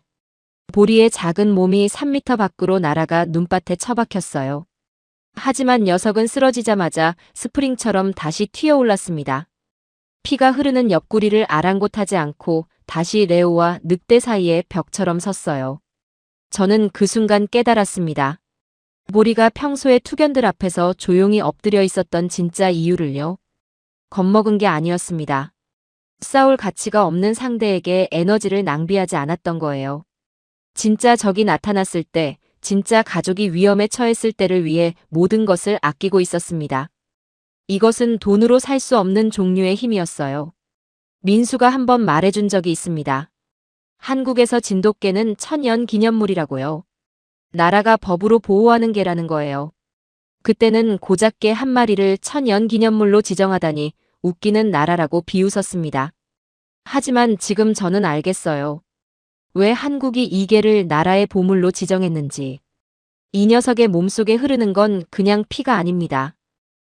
S1: 보리의 작은 몸이 3m 밖으로 날아가 눈밭에 처박혔어요. 하지만 녀석은 쓰러지자마자 스프링처럼 다시 튀어올랐습니다. 피가 흐르는 옆구리를 아랑곳하지 않고 다시 레오와 늑대 사이에 벽처럼 섰어요. 저는 그 순간 깨달았습니다. 보리가 평소에 투견들 앞에서 조용히 엎드려 있었던 진짜 이유를요. 겁먹은 게 아니었습니다. 싸울 가치가 없는 상대에게 에너지를 낭비하지 않았던 거예요. 진짜 적이 나타났을 때, 진짜 가족이 위험에 처했을 때를 위해 모든 것을 아끼고 있었습니다. 이것은 돈으로 살 수 없는 종류의 힘이었어요. 민수가 한번 말해준 적이 있습니다. 한국에서 진돗개는 천연 기념물이라고요. 나라가 법으로 보호하는 개라는 거예요. 그때는 고작 개 한 마리를 천연 기념물로 지정하다니 웃기는 나라라고 비웃었습니다. 하지만 지금 저는 알겠어요. 왜 한국이 이 개를 나라의 보물로 지정했는지. 이 녀석의 몸속에 흐르는 건 그냥 피가 아닙니다.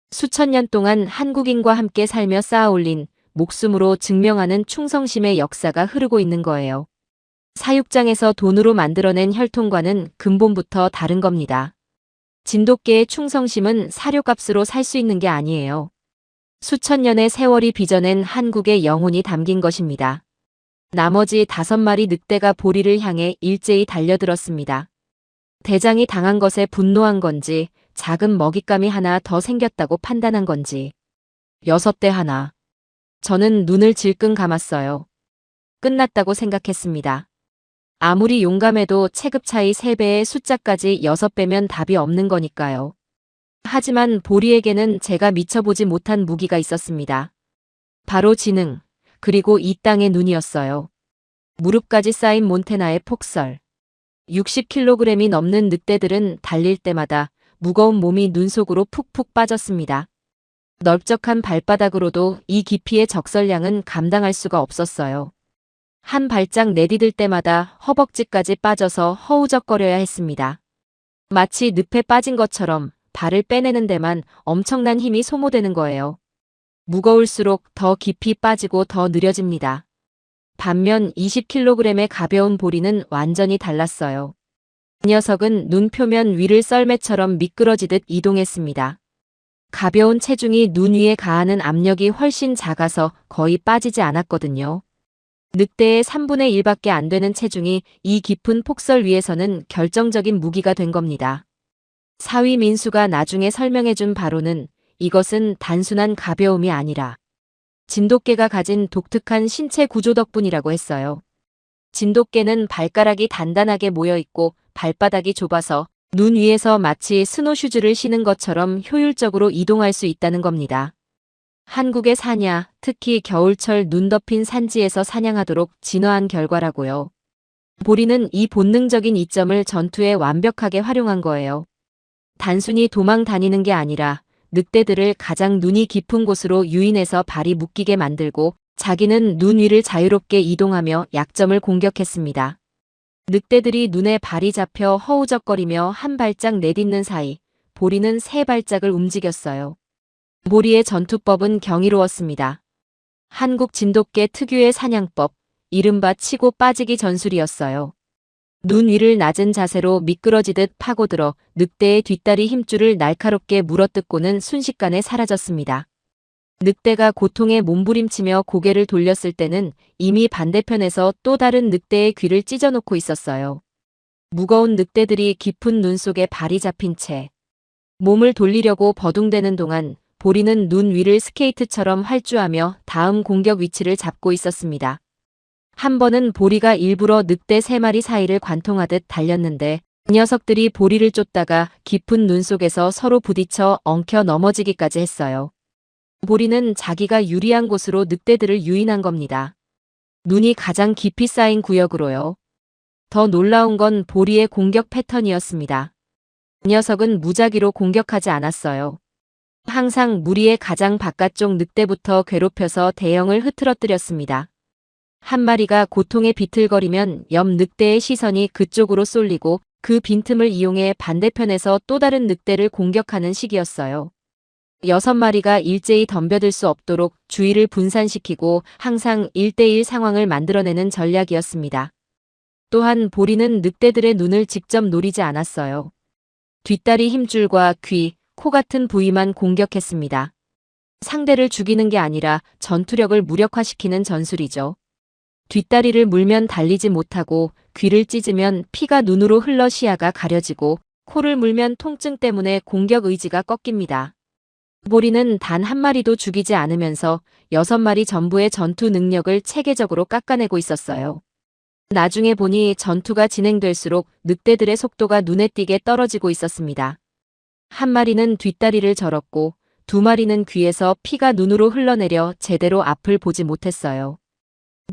S1: 수천 년 동안 한국인과 함께 살며 쌓아올린 목숨으로 증명하는 충성심의 역사가 흐르고 있는 거예요. 사육장에서 돈으로 만들어낸 혈통과는 근본부터 다른 겁니다. 진돗개의 충성심은 사료값으로 살 수 있는 게 아니에요. 수천 년의 세월이 빚어낸 한국의 영혼이 담긴 것입니다. 나머지 5마리 늑대가 보리를 향해 일제히 달려들었습니다. 대장이 당한 것에 분노한 건지, 작은 먹잇감이 하나 더 생겼다고 판단한 건지. 6대 하나. 저는 눈을 질끈 감았어요. 끝났다고 생각했습니다. 아무리 용감해도 체급 차이 3배의 숫자까지 6배면 답이 없는 거니까요. 하지만 보리에게는 제가 미쳐보지 못한 무기가 있었습니다. 바로 지능, 그리고 이 땅의 눈이었어요. 무릎까지 쌓인 몬테나의 폭설. 60kg이 넘는 늑대들은 달릴 때마다 무거운 몸이 눈 속으로 푹푹 빠졌습니다. 넓적한 발바닥으로도 이 깊이의 적설량은 감당할 수가 없었어요. 한 발짝 내디딜 때마다 허벅지까지 빠져서 허우적거려야 했습니다. 마치 늪에 빠진 것처럼 발을 빼내는 데만 엄청난 힘이 소모되는 거예요. 무거울수록 더 깊이 빠지고 더 느려집니다. 반면 20kg의 가벼운 보리는 완전히 달랐어요. 이 녀석은 눈 표면 위를 썰매처럼 미끄러지듯 이동했습니다. 가벼운 체중이 눈 위에 가하는 압력이 훨씬 작아서 거의 빠지지 않았거든요. 늑대의 3분의 1밖에 안 되는 체중이 이 깊은 폭설 위에서는 결정적인 무기가 된 겁니다. 사위 민수가 나중에 설명해준 바로는 이것은 단순한 가벼움이 아니라 진돗개가 가진 독특한 신체 구조 덕분이라고 했어요. 진돗개는 발가락이 단단하게 모여있고 발바닥이 좁아서 눈 위에서 마치 스노슈즈를 신은 것처럼 효율적으로 이동할 수 있다는 겁니다. 한국의 사냐, 특히 겨울철 눈 덮인 산지에서 사냥하도록 진화한 결과라고요. 보리는 이 본능적인 이점을 전투에 완벽하게 활용한 거예요. 단순히 도망 다니는 게 아니라 늑대들을 가장 눈이 깊은 곳으로 유인해서 발이 묶이게 만들고 자기는 눈 위를 자유롭게 이동하며 약점을 공격했습니다. 늑대들이 눈에 발이 잡혀 허우적거리며 한 발짝 내딛는 사이 보리는 3발짝을 움직였어요. 보리의 전투법은 경이로웠습니다. 한국 진돗개 특유의 사냥법, 이른바 치고 빠지기 전술이었어요. 눈 위를 낮은 자세로 미끄러지듯 파고들어 늑대의 뒷다리 힘줄을 날카롭게 물어뜯고는 순식간에 사라졌습니다. 늑대가 고통에 몸부림치며 고개를 돌렸을 때는 이미 반대편에서 또 다른 늑대의 귀를 찢어놓고 있었어요. 무거운 늑대들이 깊은 눈 속에 발이 잡힌 채 몸을 돌리려고 버둥대는 동안 보리는 눈 위를 스케이트처럼 활주하며 다음 공격 위치를 잡고 있었습니다. 한 번은 보리가 일부러 늑대 3마리 사이를 관통하듯 달렸는데 이 녀석들이 보리를 쫓다가 깊은 눈 속에서 서로 부딪혀 엉켜 넘어지기까지 했어요. 보리는 자기가 유리한 곳으로 늑대들을 유인한 겁니다. 눈이 가장 깊이 쌓인 구역으로요. 더 놀라운 건 보리의 공격 패턴이었습니다. 이 녀석은 무작위로 공격하지 않았어요. 항상 무리의 가장 바깥쪽 늑대부터 괴롭혀서 대형을 흐트러뜨렸습니다. 한 마리가 고통에 비틀거리면 옆 늑대의 시선이 그쪽으로 쏠리고 그 빈틈을 이용해 반대편에서 또 다른 늑대를 공격하는 식이었어요. 6마리가 일제히 덤벼들 수 없도록 주의를 분산시키고 항상 1대1 상황을 만들어내는 전략이었습니다. 또한 보리는 늑대들의 눈을 직접 노리지 않았어요. 뒷다리 힘줄과 귀, 코 같은 부위만 공격했습니다. 상대를 죽이는 게 아니라 전투력을 무력화시키는 전술이죠. 뒷다리를 물면 달리지 못하고 귀를 찢으면 피가 눈으로 흘러 시야가 가려지고 코를 물면 통증 때문에 공격 의지가 꺾입니다. 보리는 단 한 마리도 죽이지 않으면서 6마리 전부의 전투 능력을 체계적으로 깎아내고 있었어요. 나중에 보니 전투가 진행될수록 늑대들의 속도가 눈에 띄게 떨어지고 있었습니다. 한 마리는 뒷다리를 절었고 2마리는 귀에서 피가 눈으로 흘러내려 제대로 앞을 보지 못했어요.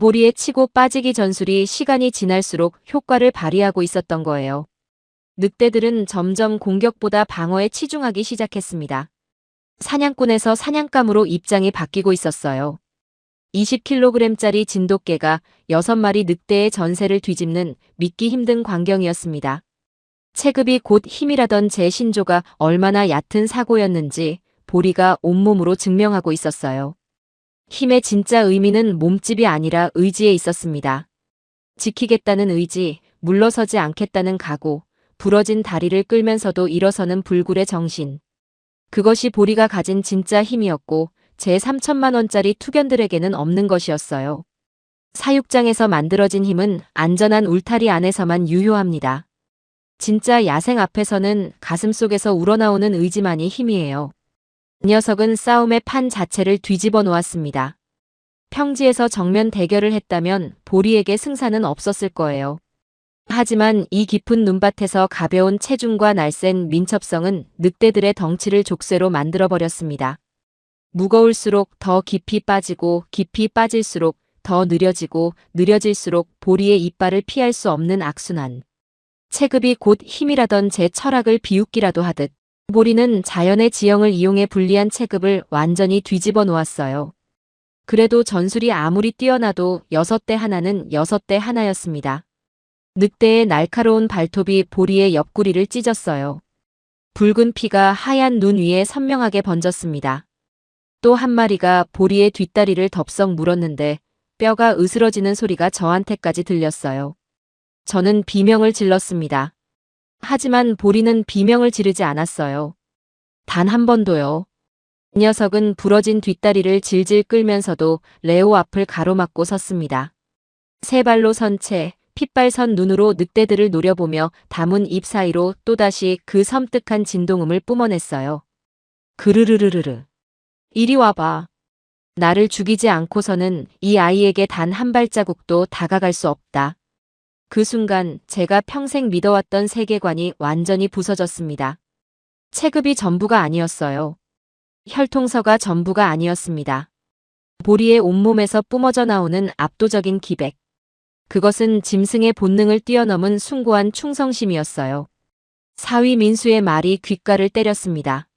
S1: 보리의 치고 빠지기 전술이 시간이 지날수록 효과를 발휘하고 있었던 거예요. 늑대들은 점점 공격보다 방어에 치중하기 시작했습니다. 사냥꾼에서 사냥감으로 입장이 바뀌고 있었어요. 20kg짜리 진돗개가 6마리 늑대의 전세를 뒤집는 믿기 힘든 광경이었습니다. 체급이 곧 힘이라던 제 신조가 얼마나 얕은 사고였는지 보리가 온몸으로 증명하고 있었어요. 힘의 진짜 의미는 몸집이 아니라 의지에 있었습니다. 지키겠다는 의지, 물러서지 않겠다는 각오, 부러진 다리를 끌면서도 일어서는 불굴의 정신. 그것이 보리가 가진 진짜 힘이었고 제 3천만 원짜리 투견들에게는 없는 것이었어요. 사육장에서 만들어진 힘은 안전한 울타리 안에서만 유효합니다. 진짜 야생 앞에서는 가슴속에서 우러나오는 의지만이 힘이에요. 이 녀석은 싸움의 판 자체를 뒤집어 놓았습니다. 평지에서 정면 대결을 했다면 보리에게 승산은 없었을 거예요. 하지만 이 깊은 눈밭에서 가벼운 체중과 날쌘 민첩성은 늑대들의 덩치를 족쇄로 만들어버렸습니다. 무거울수록 더 깊이 빠지고 깊이 빠질수록 더 느려지고 느려질수록 보리의 이빨을 피할 수 없는 악순환. 체급이 곧 힘이라던 제 철학을 비웃기라도 하듯 보리는 자연의 지형을 이용해 불리한 체급을 완전히 뒤집어 놓았어요. 그래도 전술이 아무리 뛰어나도 6대 하나는 6대 하나였습니다. 늑대의 날카로운 발톱이 보리의 옆구리를 찢었어요. 붉은 피가 하얀 눈 위에 선명하게 번졌습니다. 또 한 마리가 보리의 뒷다리를 덥석 물었는데 뼈가 으스러지는 소리가 저한테까지 들렸어요. 저는 비명을 질렀습니다. 하지만 보리는 비명을 지르지 않았어요. 단 한 번도요. 이 녀석은 부러진 뒷다리를 질질 끌면서도 레오 앞을 가로막고 섰습니다. 세 발로 선 채 핏발선 눈으로 늑대들을 노려보며 다문 입 사이로 또다시 그 섬뜩한 진동음을 뿜어냈어요. 그르르르르르. 이리 와봐. 나를 죽이지 않고서는 이 아이에게 단 한 발자국도 다가갈 수 없다. 그 순간 제가 평생 믿어왔던 세계관이 완전히 부서졌습니다. 체급이 전부가 아니었어요. 혈통서가 전부가 아니었습니다. 보리의 온몸에서 뿜어져 나오는 압도적인 기백. 그것은 짐승의 본능을 뛰어넘은 숭고한 충성심이었어요. 사위 민수의 말이 귓가를 때렸습니다.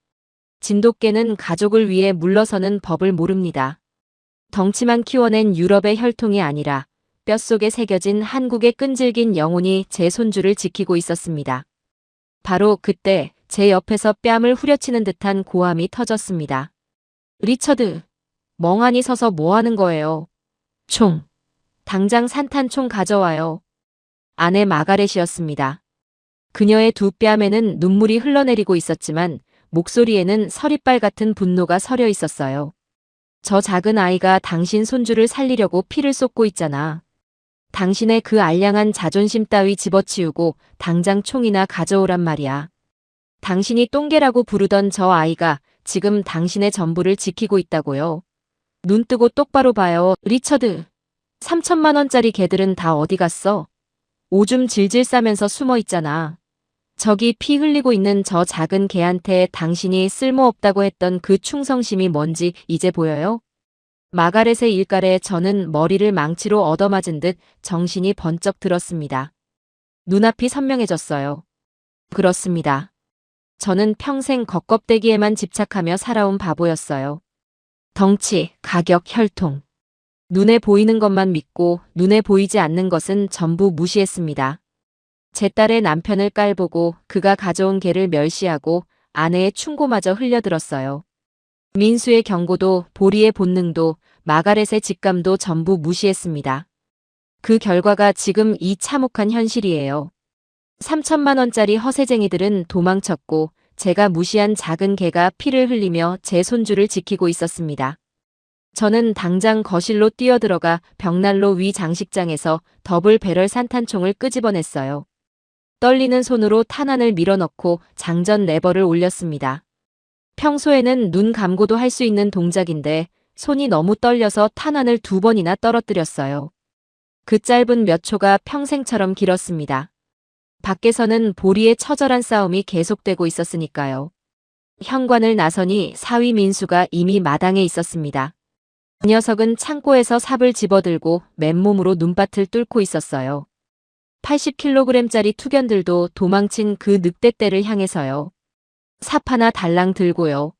S1: 진돗개는 가족을 위해 물러서는 법을 모릅니다. 덩치만 키워낸 유럽의 혈통이 아니라 뼛속에 새겨진 한국의 끈질긴 영혼이 제 손주를 지키고 있었습니다. 바로 그때 제 옆에서 뺨을 후려치는 듯한 고함이 터졌습니다. 리처드, 멍하니 서서 뭐 하는 거예요? 총. 당장 산탄총 가져와요. 아내 마가렛이었습니다. 그녀의 두 뺨에는 눈물이 흘러내리고 있었지만 목소리에는 서리빨 같은 분노가 서려 있었어요. 저 작은 아이가 당신 손주를 살리려고 피를 쏟고 있잖아. 당신의 그 알량한 자존심 따위 집어치우고 당장 총이나 가져오란 말이야. 당신이 똥개라고 부르던 저 아이가 지금 당신의 전부를 지키고 있다고요. 눈 뜨고 똑바로 봐요, 리처드. 3천만 원짜리 개들은 다 어디 갔어? 오줌 질질 싸면서 숨어 있잖아. 저기 피 흘리고 있는 저 작은 개한테 당신이 쓸모없다고 했던 그 충성심이 뭔지 이제 보여요? 마가렛의 일갈에 저는 머리를 망치로 얻어맞은 듯 정신이 번쩍 들었습니다. 눈앞이 선명해졌어요. 그렇습니다. 저는 평생 겉껍데기에만 집착하며 살아온 바보였어요. 덩치, 가격, 혈통. 눈에 보이는 것만 믿고 눈에 보이지 않는 것은 전부 무시했습니다. 제 딸의 남편을 깔보고 그가 가져온 개를 멸시하고 아내의 충고마저 흘려들었어요. 민수의 경고도 보리의 본능도 마가렛의 직감도 전부 무시했습니다. 그 결과가 지금 이 참혹한 현실이에요. 3천만 원짜리 허세쟁이들은 도망쳤고 제가 무시한 작은 개가 피를 흘리며 제 손주를 지키고 있었습니다. 저는 당장 거실로 뛰어들어가 벽난로 위 장식장에서 더블 배럴 산탄총을 끄집어냈어요. 떨리는 손으로 탄환을 밀어넣고 장전 레버를 올렸습니다. 평소에는 눈 감고도 할 수 있는 동작인데 손이 너무 떨려서 탄환을 2번이나 떨어뜨렸어요. 그 짧은 몇 초가 평생처럼 길었습니다. 밖에서는 보리의 처절한 싸움이 계속되고 있었으니까요. 현관을 나서니 사위 민수가 이미 마당에 있었습니다. 그 녀석은 창고에서 삽을 집어들고 맨몸으로 눈밭을 뚫고 있었어요. 80kg짜리 투견들도 도망친 그 늑대떼를 향해서요. 삽 하나 달랑 들고요.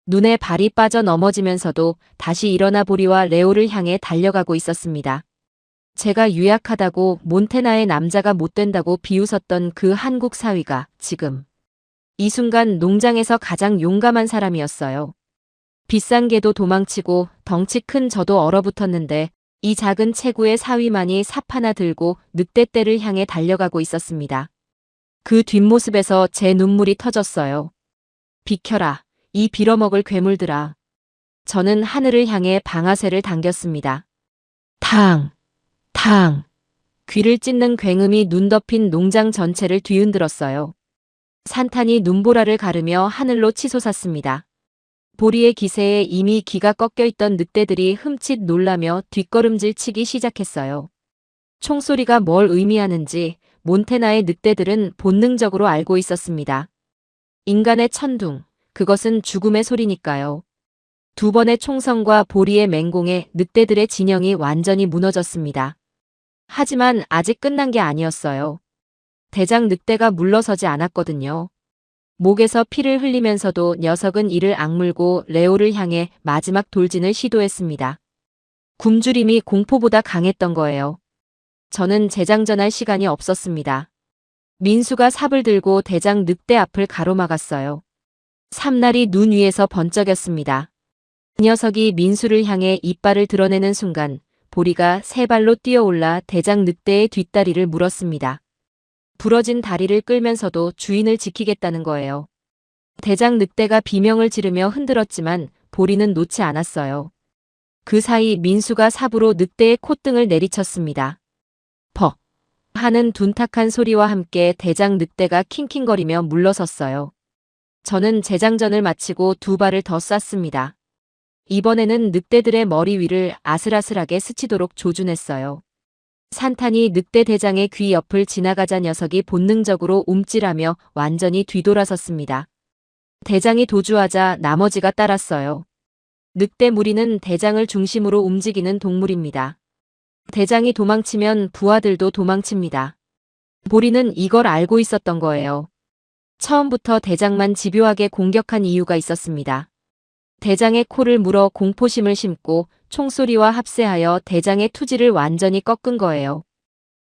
S1: 눈에 발이 빠져 넘어지면서도 다시 일어나 보리와 레오를 향해 달려가고 있었습니다. 제가 유약하다고 몬테나의 남자가 못 된다고 비웃었던 그 한국 사위가 지금 이 순간 농장에서 가장 용감한 사람이었어요. 비싼 개도 도망치고 덩치 큰 저도 얼어붙었는데 이 작은 체구의 사위만이 삽 하나 들고 늑대떼를 향해 달려가고 있었습니다. 그 뒷모습에서 제 눈물이 터졌어요. 비켜라, 이 빌어먹을 괴물들아. 저는 하늘을 향해 방아쇠를 당겼습니다. 탕! 탕! 귀를 찢는 굉음이 눈 덮인 농장 전체를 뒤흔들었어요. 산탄이 눈보라를 가르며 하늘로 치솟았습니다. 보리의 기세에 이미 기가 꺾여 있던 늑대들이 흠칫 놀라며 뒷걸음질 치기 시작했어요. 총소리가 뭘 의미하는지 몬테나의 늑대들은 본능적으로 알고 있었습니다. 인간의 천둥, 그것은 죽음의 소리니까요. 두 번의 총성과 보리의 맹공에 늑대들의 진영이 완전히 무너졌습니다. 하지만 아직 끝난 게 아니었어요. 대장 늑대가 물러서지 않았거든요. 목에서 피를 흘리면서도 녀석은 이를 악물고 레오를 향해 마지막 돌진을 시도했습니다. 굶주림이 공포보다 강했던 거예요. 저는 재장전할 시간이 없었습니다. 민수가 삽을 들고 대장 늑대 앞을 가로막았어요. 삼날이 눈 위에서 번쩍였습니다. 그 녀석이 민수를 향해 이빨을 드러내는 순간 보리가 세 발로 뛰어올라 대장 늑대의 뒷다리를 물었습니다. 부러진 다리를 끌면서도 주인을 지키겠다는 거예요. 대장 늑대가 비명을 지르며 흔들었지만 보리는 놓지 않았어요. 그 사이 민수가 삽으로 늑대의 콧등을 내리쳤습니다. 퍽! 하는 둔탁한 소리와 함께 대장 늑대가 킹킹거리며 물러섰어요. 저는 재장전을 마치고 두 발을 더 쐈습니다. 이번에는 늑대들의 머리 위를 아슬아슬하게 스치도록 조준했어요. 산탄이 늑대 대장의 귀 옆을 지나가자 녀석이 본능적으로 움찔하며 완전히 뒤돌아섰습니다. 대장이 도주하자 나머지가 따랐어요. 늑대 무리는 대장을 중심으로 움직이는 동물입니다. 대장이 도망치면 부하들도 도망칩니다. 보리는 이걸 알고 있었던 거예요. 처음부터 대장만 집요하게 공격한 이유가 있었습니다. 대장의 코를 물어 공포심을 심고 총소리와 합세하여 대장의 투지를 완전히 꺾은 거예요.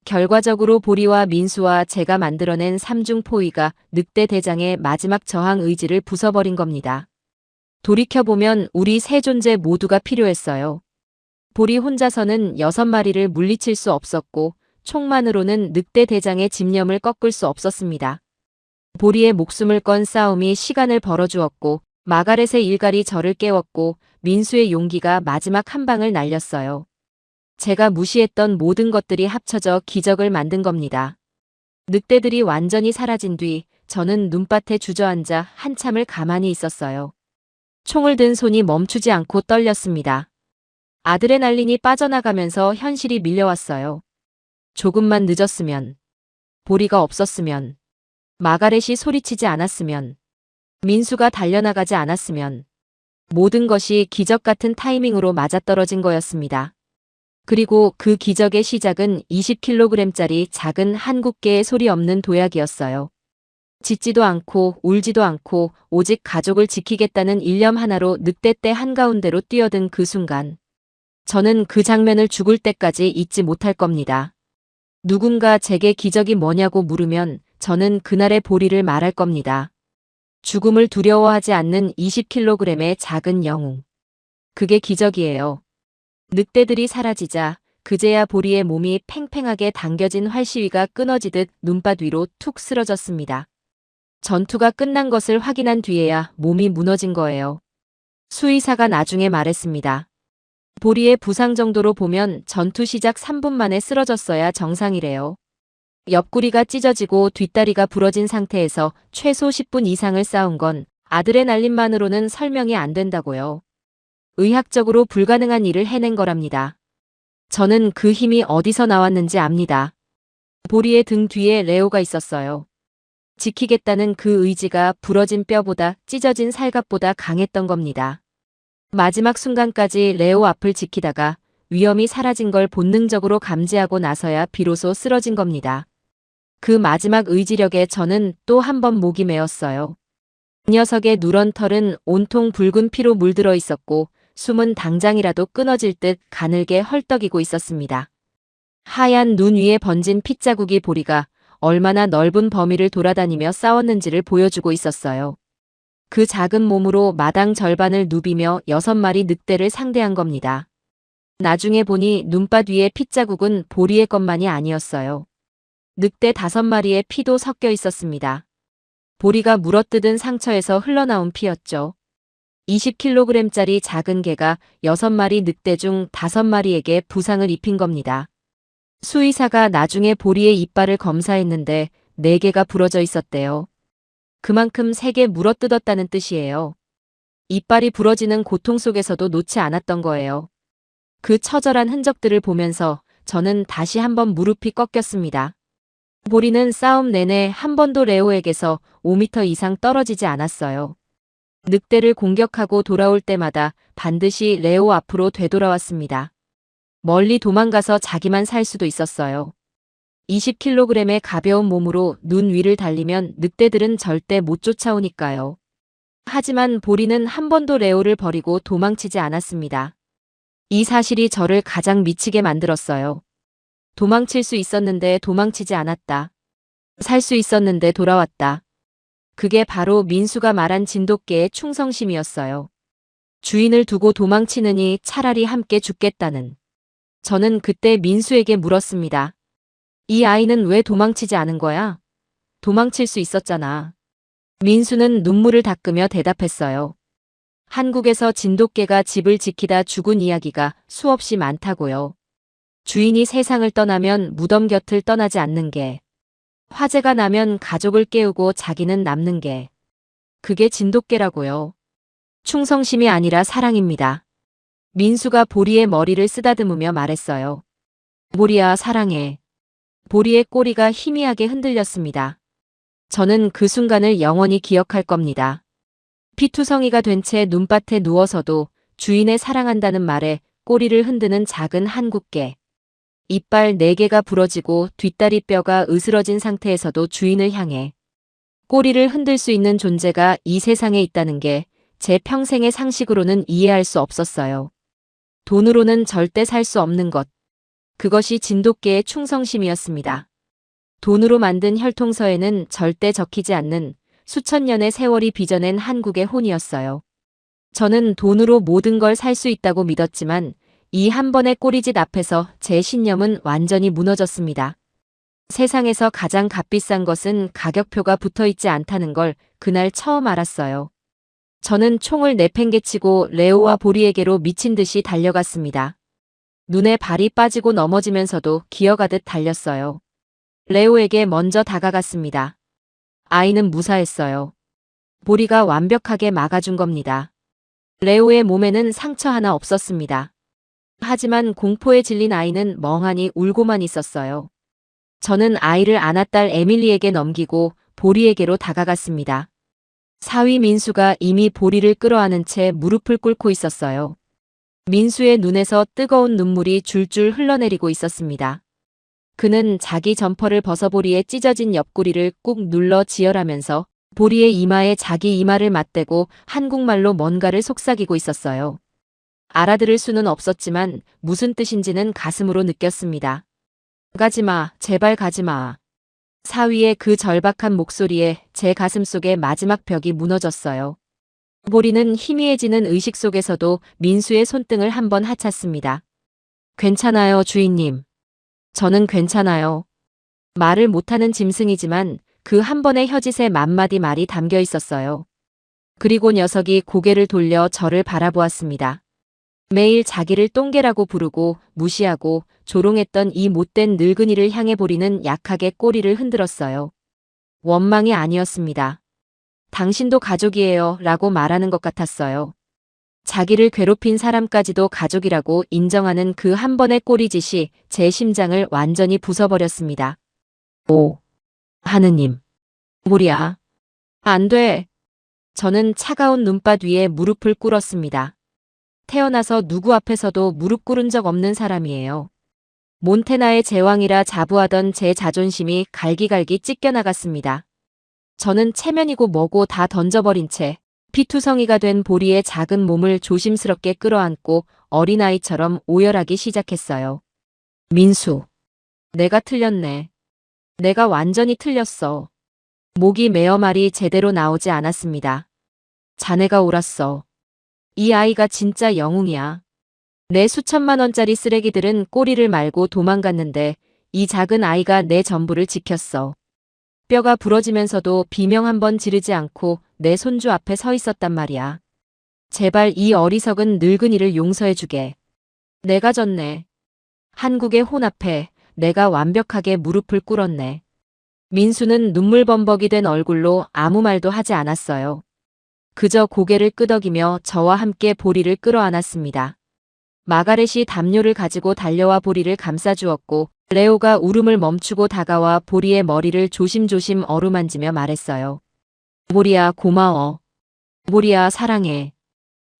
S1: 결과적으로 보리와 민수와 제가 만들어낸 삼중포위가 늑대 대장의 마지막 저항 의지를 부숴버린 겁니다. 돌이켜보면 우리 세 존재 모두가 필요했어요. 보리 혼자서는 6마리를 물리칠 수 없었고 총만으로는 늑대 대장의 집념을 꺾을 수 없었습니다. 보리의 목숨을 건 싸움이 시간을 벌어주었고 마가렛의 일갈이 저를 깨웠고 민수의 용기가 마지막 한 방을 날렸어요. 제가 무시했던 모든 것들이 합쳐져 기적을 만든 겁니다. 늑대들이 완전히 사라진 뒤 저는 눈밭에 주저앉아 한참을 가만히 있었어요. 총을 든 손이 멈추지 않고 떨렸습니다. 아드레날린이 빠져나가면서 현실이 밀려왔어요. 조금만 늦었으면, 보리가 없었으면, 마가렛이 소리치지 않았으면, 민수가 달려나가지 않았으면 모든 것이 기적 같은 타이밍으로 맞아떨어진 거였습니다. 그리고 그 기적의 시작은 20kg짜리 작은 한국계의 소리 없는 도약이었어요. 짖지도 않고 울지도 않고 오직 가족을 지키겠다는 일념 하나로 늑대떼 한가운데로 뛰어든 그 순간. 저는 그 장면을 죽을 때까지 잊지 못할 겁니다. 누군가 제게 기적이 뭐냐고 물으면 저는 그날의 보리를 말할 겁니다. 죽음을 두려워하지 않는 20kg의 작은 영웅. 그게 기적이에요. 늑대들이 사라지자 그제야 보리의 몸이 팽팽하게 당겨진 활시위가 끊어지듯 눈밭 위로 툭 쓰러졌습니다. 전투가 끝난 것을 확인한 뒤에야 몸이 무너진 거예요. 수의사가 나중에 말했습니다. 보리의 부상 정도로 보면 전투 시작 3분 만에 쓰러졌어야 정상이래요. 옆구리가 찢어지고 뒷다리가 부러진 상태에서 최소 10분 이상을 싸운 건 아드레날린만으로는 설명이 안 된다고요. 의학적으로 불가능한 일을 해낸 거랍니다. 저는 그 힘이 어디서 나왔는지 압니다. 보리의 등 뒤에 레오가 있었어요. 지키겠다는 그 의지가 부러진 뼈보다 찢어진 살갑보다 강했던 겁니다. 마지막 순간까지 레오 앞을 지키다가 위험이 사라진 걸 본능적으로 감지하고 나서야 비로소 쓰러진 겁니다. 그 마지막 의지력에 저는 또 한 번 목이 메었어요. 녀석의 누런 털은 온통 붉은 피로 물들어 있었고 숨은 당장이라도 끊어질 듯 가늘게 헐떡이고 있었습니다. 하얀 눈 위에 번진 핏자국이 보리가 얼마나 넓은 범위를 돌아다니며 싸웠는지를 보여주고 있었어요. 그 작은 몸으로 마당 절반을 누비며 6마리 늑대를 상대한 겁니다. 나중에 보니 눈밭 위에 핏자국은 보리의 것만이 아니었어요. 늑대 5마리의 피도 섞여 있었습니다. 보리가 물어뜯은 상처에서 흘러나온 피였죠. 20kg짜리 작은 개가 6마리 늑대 중 5마리에게 부상을 입힌 겁니다. 수의사가 나중에 보리의 이빨을 검사했는데 4개가 부러져 있었대요. 그만큼 세게 물어뜯었다는 뜻이에요. 이빨이 부러지는 고통 속에서도 놓지 않았던 거예요. 그 처절한 흔적들을 보면서 저는 다시 한번 무릎이 꺾였습니다. 보리는 싸움 내내 한 번도 레오에게서 5m 이상 떨어지지 않았어요. 늑대를 공격하고 돌아올 때마다 반드시 레오 앞으로 되돌아왔습니다. 멀리 도망가서 자기만 살 수도 있었어요. 20kg의 가벼운 몸으로 눈 위를 달리면 늑대들은 절대 못 쫓아오니까요. 하지만 보리는 한 번도 레오를 버리고 도망치지 않았습니다. 이 사실이 저를 가장 미치게 만들었어요. 도망칠 수 있었는데 도망치지 않았다. 살 수 있었는데 돌아왔다. 그게 바로 민수가 말한 진돗개의 충성심이었어요. 주인을 두고 도망치느니 차라리 함께 죽겠다는. 저는 그때 민수에게 물었습니다. 이 아이는 왜 도망치지 않은 거야? 도망칠 수 있었잖아. 민수는 눈물을 닦으며 대답했어요. 한국에서 진돗개가 집을 지키다 죽은 이야기가 수없이 많다고요. 주인이 세상을 떠나면 무덤 곁을 떠나지 않는 게. 화재가 나면 가족을 깨우고 자기는 남는 게. 그게 진돗개라고요. 충성심이 아니라 사랑입니다. 민수가 보리의 머리를 쓰다듬으며 말했어요. 보리야, 사랑해. 보리의 꼬리가 희미하게 흔들렸습니다. 저는 그 순간을 영원히 기억할 겁니다. 피투성이가 된 채 눈밭에 누워서도 주인의 사랑한다는 말에 꼬리를 흔드는 작은 한국개. 이빨 4개가 부러지고 뒷다리 뼈가 으스러진 상태에서도 주인을 향해 꼬리를 흔들 수 있는 존재가 이 세상에 있다는 게 제 평생의 상식으로는 이해할 수 없었어요. 돈으로는 절대 살 수 없는 것. 그것이 진돗개의 충성심이었습니다. 돈으로 만든 혈통서에는 절대 적히지 않는 수천 년의 세월이 빚어낸 한국의 혼이었어요. 저는 돈으로 모든 걸 살 수 있다고 믿었지만 이 한 번의 꼬리짓 앞에서 제 신념은 완전히 무너졌습니다. 세상에서 가장 값비싼 것은 가격표가 붙어있지 않다는 걸 그날 처음 알았어요. 저는 총을 내팽개치고 레오와 보리에게로 미친 듯이 달려갔습니다. 눈에 발이 빠지고 넘어지면서도 기어가듯 달렸어요. 레오에게 먼저 다가갔습니다. 아이는 무사했어요. 보리가 완벽하게 막아준 겁니다. 레오의 몸에는 상처 하나 없었습니다. 하지만 공포에 질린 아이는 멍하니 울고만 있었어요. 저는 아이를 안아딸 에밀리에게 넘기고 보리에게로 다가갔습니다. 사위 민수가 이미 보리를 끌어안은 채 무릎을 꿇고 있었어요. 민수의 눈에서 뜨거운 눈물이 줄줄 흘러내리고 있었습니다. 그는 자기 점퍼를 벗어 보리의 찢어진 옆구리를 꾹 눌러 지혈하면서 보리의 이마에 자기 이마를 맞대고 한국말로 뭔가를 속삭이고 있었어요. 알아들을 수는 없었지만 무슨 뜻인지는 가슴으로 느꼈습니다. 가지마, 제발 가지마. 사위의 그 절박한 목소리에 제 가슴 속의 마지막 벽이 무너졌어요. 보리는 희미해지는 의식 속에서도 민수의 손등을 한번 하찼습니다. 괜찮아요, 주인님. 저는 괜찮아요. 말을 못하는 짐승이지만 그 한 번의 혀짓에 만마디 말이 담겨 있었어요. 그리고 녀석이 고개를 돌려 저를 바라보았습니다. 매일 자기를 똥개라고 부르고 무시하고 조롱했던 이 못된 늙은이를 향해 보리는 약하게 꼬리를 흔들었어요. 원망이 아니었습니다. 당신도 가족이에요 라고 말하는 것 같았어요. 자기를 괴롭힌 사람까지도 가족이라고 인정하는 그 한 번의 꼬리짓이 제 심장을 완전히 부숴버렸습니다. 오, 하느님. 보리야. 안 돼. 저는 차가운 눈밭 위에 무릎을 꿇었습니다. 태어나서 누구 앞에서도 무릎 꿇은 적 없는 사람이에요. 몬테나의 제왕이라 자부하던 제 자존심이 갈기갈기 찢겨나갔습니다. 저는 체면이고 뭐고 다 던져버린 채 피투성이가 된 보리의 작은 몸을 조심스럽게 끌어안고 어린아이처럼 오열하기 시작했어요. 민수, 내가 틀렸네. 내가 완전히 틀렸어. 목이 메어 말이 제대로 나오지 않았습니다. 자네가 옳았어. 이 아이가 진짜 영웅이야. 내 수천만 원짜리 쓰레기들은 꼬리를 말고 도망갔는데 이 작은 아이가 내 전부를 지켰어. 뼈가 부러지면서도 비명 한 번 지르지 않고 내 손주 앞에 서 있었단 말이야. 제발 이 어리석은 늙은이를 용서해주게. 내가 졌네. 한국의 혼 앞에 내가 완벽하게 무릎을 꿇었네. 민수는 눈물범벅이 된 얼굴로 아무 말도 하지 않았어요. 그저 고개를 끄덕이며 저와 함께 보리를 끌어안았습니다. 마가렛이 담요를 가지고 달려와 보리를 감싸주었고 레오가 울음을 멈추고 다가와 보리의 머리를 조심조심 어루만지며 말했어요. 보리야 고마워. 보리야 사랑해.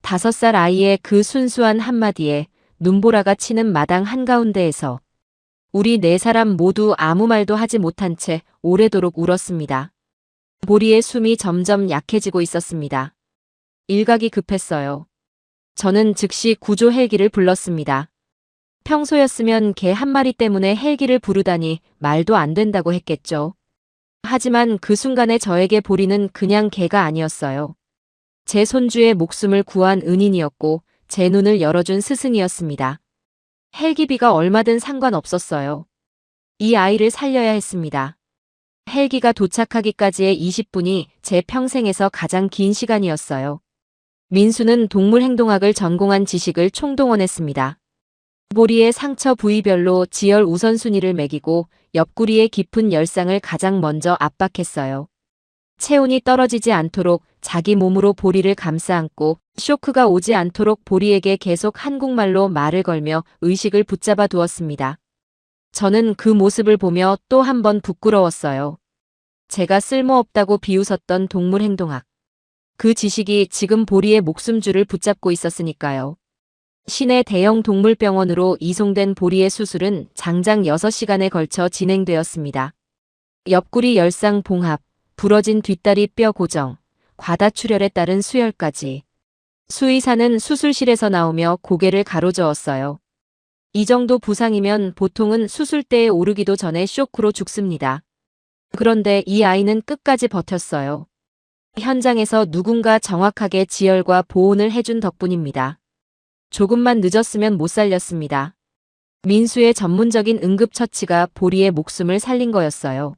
S1: 5살 아이의 그 순수한 한마디에 눈보라가 치는 마당 한가운데에서 우리 4사람 모두 아무 말도 하지 못한 채 오래도록 울었습니다. 보리의 숨이 점점 약해지고 있었습니다. 일각이 급했어요. 저는 즉시 구조 헬기를 불렀습니다. 평소였으면 개 한 마리 때문에 헬기를 부르다니 말도 안 된다고 했겠죠. 하지만 그 순간에 저에게 보리는 그냥 개가 아니었어요. 제 손주의 목숨을 구한 은인이었고 제 눈을 열어준 스승이었습니다. 헬기비가 얼마든 상관없었어요. 이 아이를 살려야 했습니다. 헬기가 도착하기까지의 20분이 제 평생에서 가장 긴 시간이었어요. 민수는 동물행동학을 전공한 지식을 총동원했습니다. 보리의 상처 부위별로 지혈 우선순위를 매기고 옆구리의 깊은 열상을 가장 먼저 압박했어요. 체온이 떨어지지 않도록 자기 몸으로 보리를 감싸안고 쇼크가 오지 않도록 보리에게 계속 한국말로 말을 걸며 의식을 붙잡아 두었습니다. 저는 그 모습을 보며 또 한 번 부끄러웠어요. 제가 쓸모없다고 비웃었던 동물행동학. 그 지식이 지금 보리의 목숨줄을 붙잡고 있었으니까요. 시내 대형 동물병원으로 이송된 보리의 수술은 장장 6시간에 걸쳐 진행되었습니다. 옆구리 열상 봉합, 부러진 뒷다리 뼈 고정, 과다출혈에 따른 수혈까지. 수의사는 수술실에서 나오며 고개를 가로저었어요. 이 정도 부상이면 보통은 수술대에 오르기도 전에 쇼크로 죽습니다. 그런데 이 아이는 끝까지 버텼어요. 현장에서 누군가 정확하게 지혈과 보온을 해준 덕분입니다. 조금만 늦었으면 못 살렸습니다. 민수의 전문적인 응급처치가 보리의 목숨을 살린 거였어요.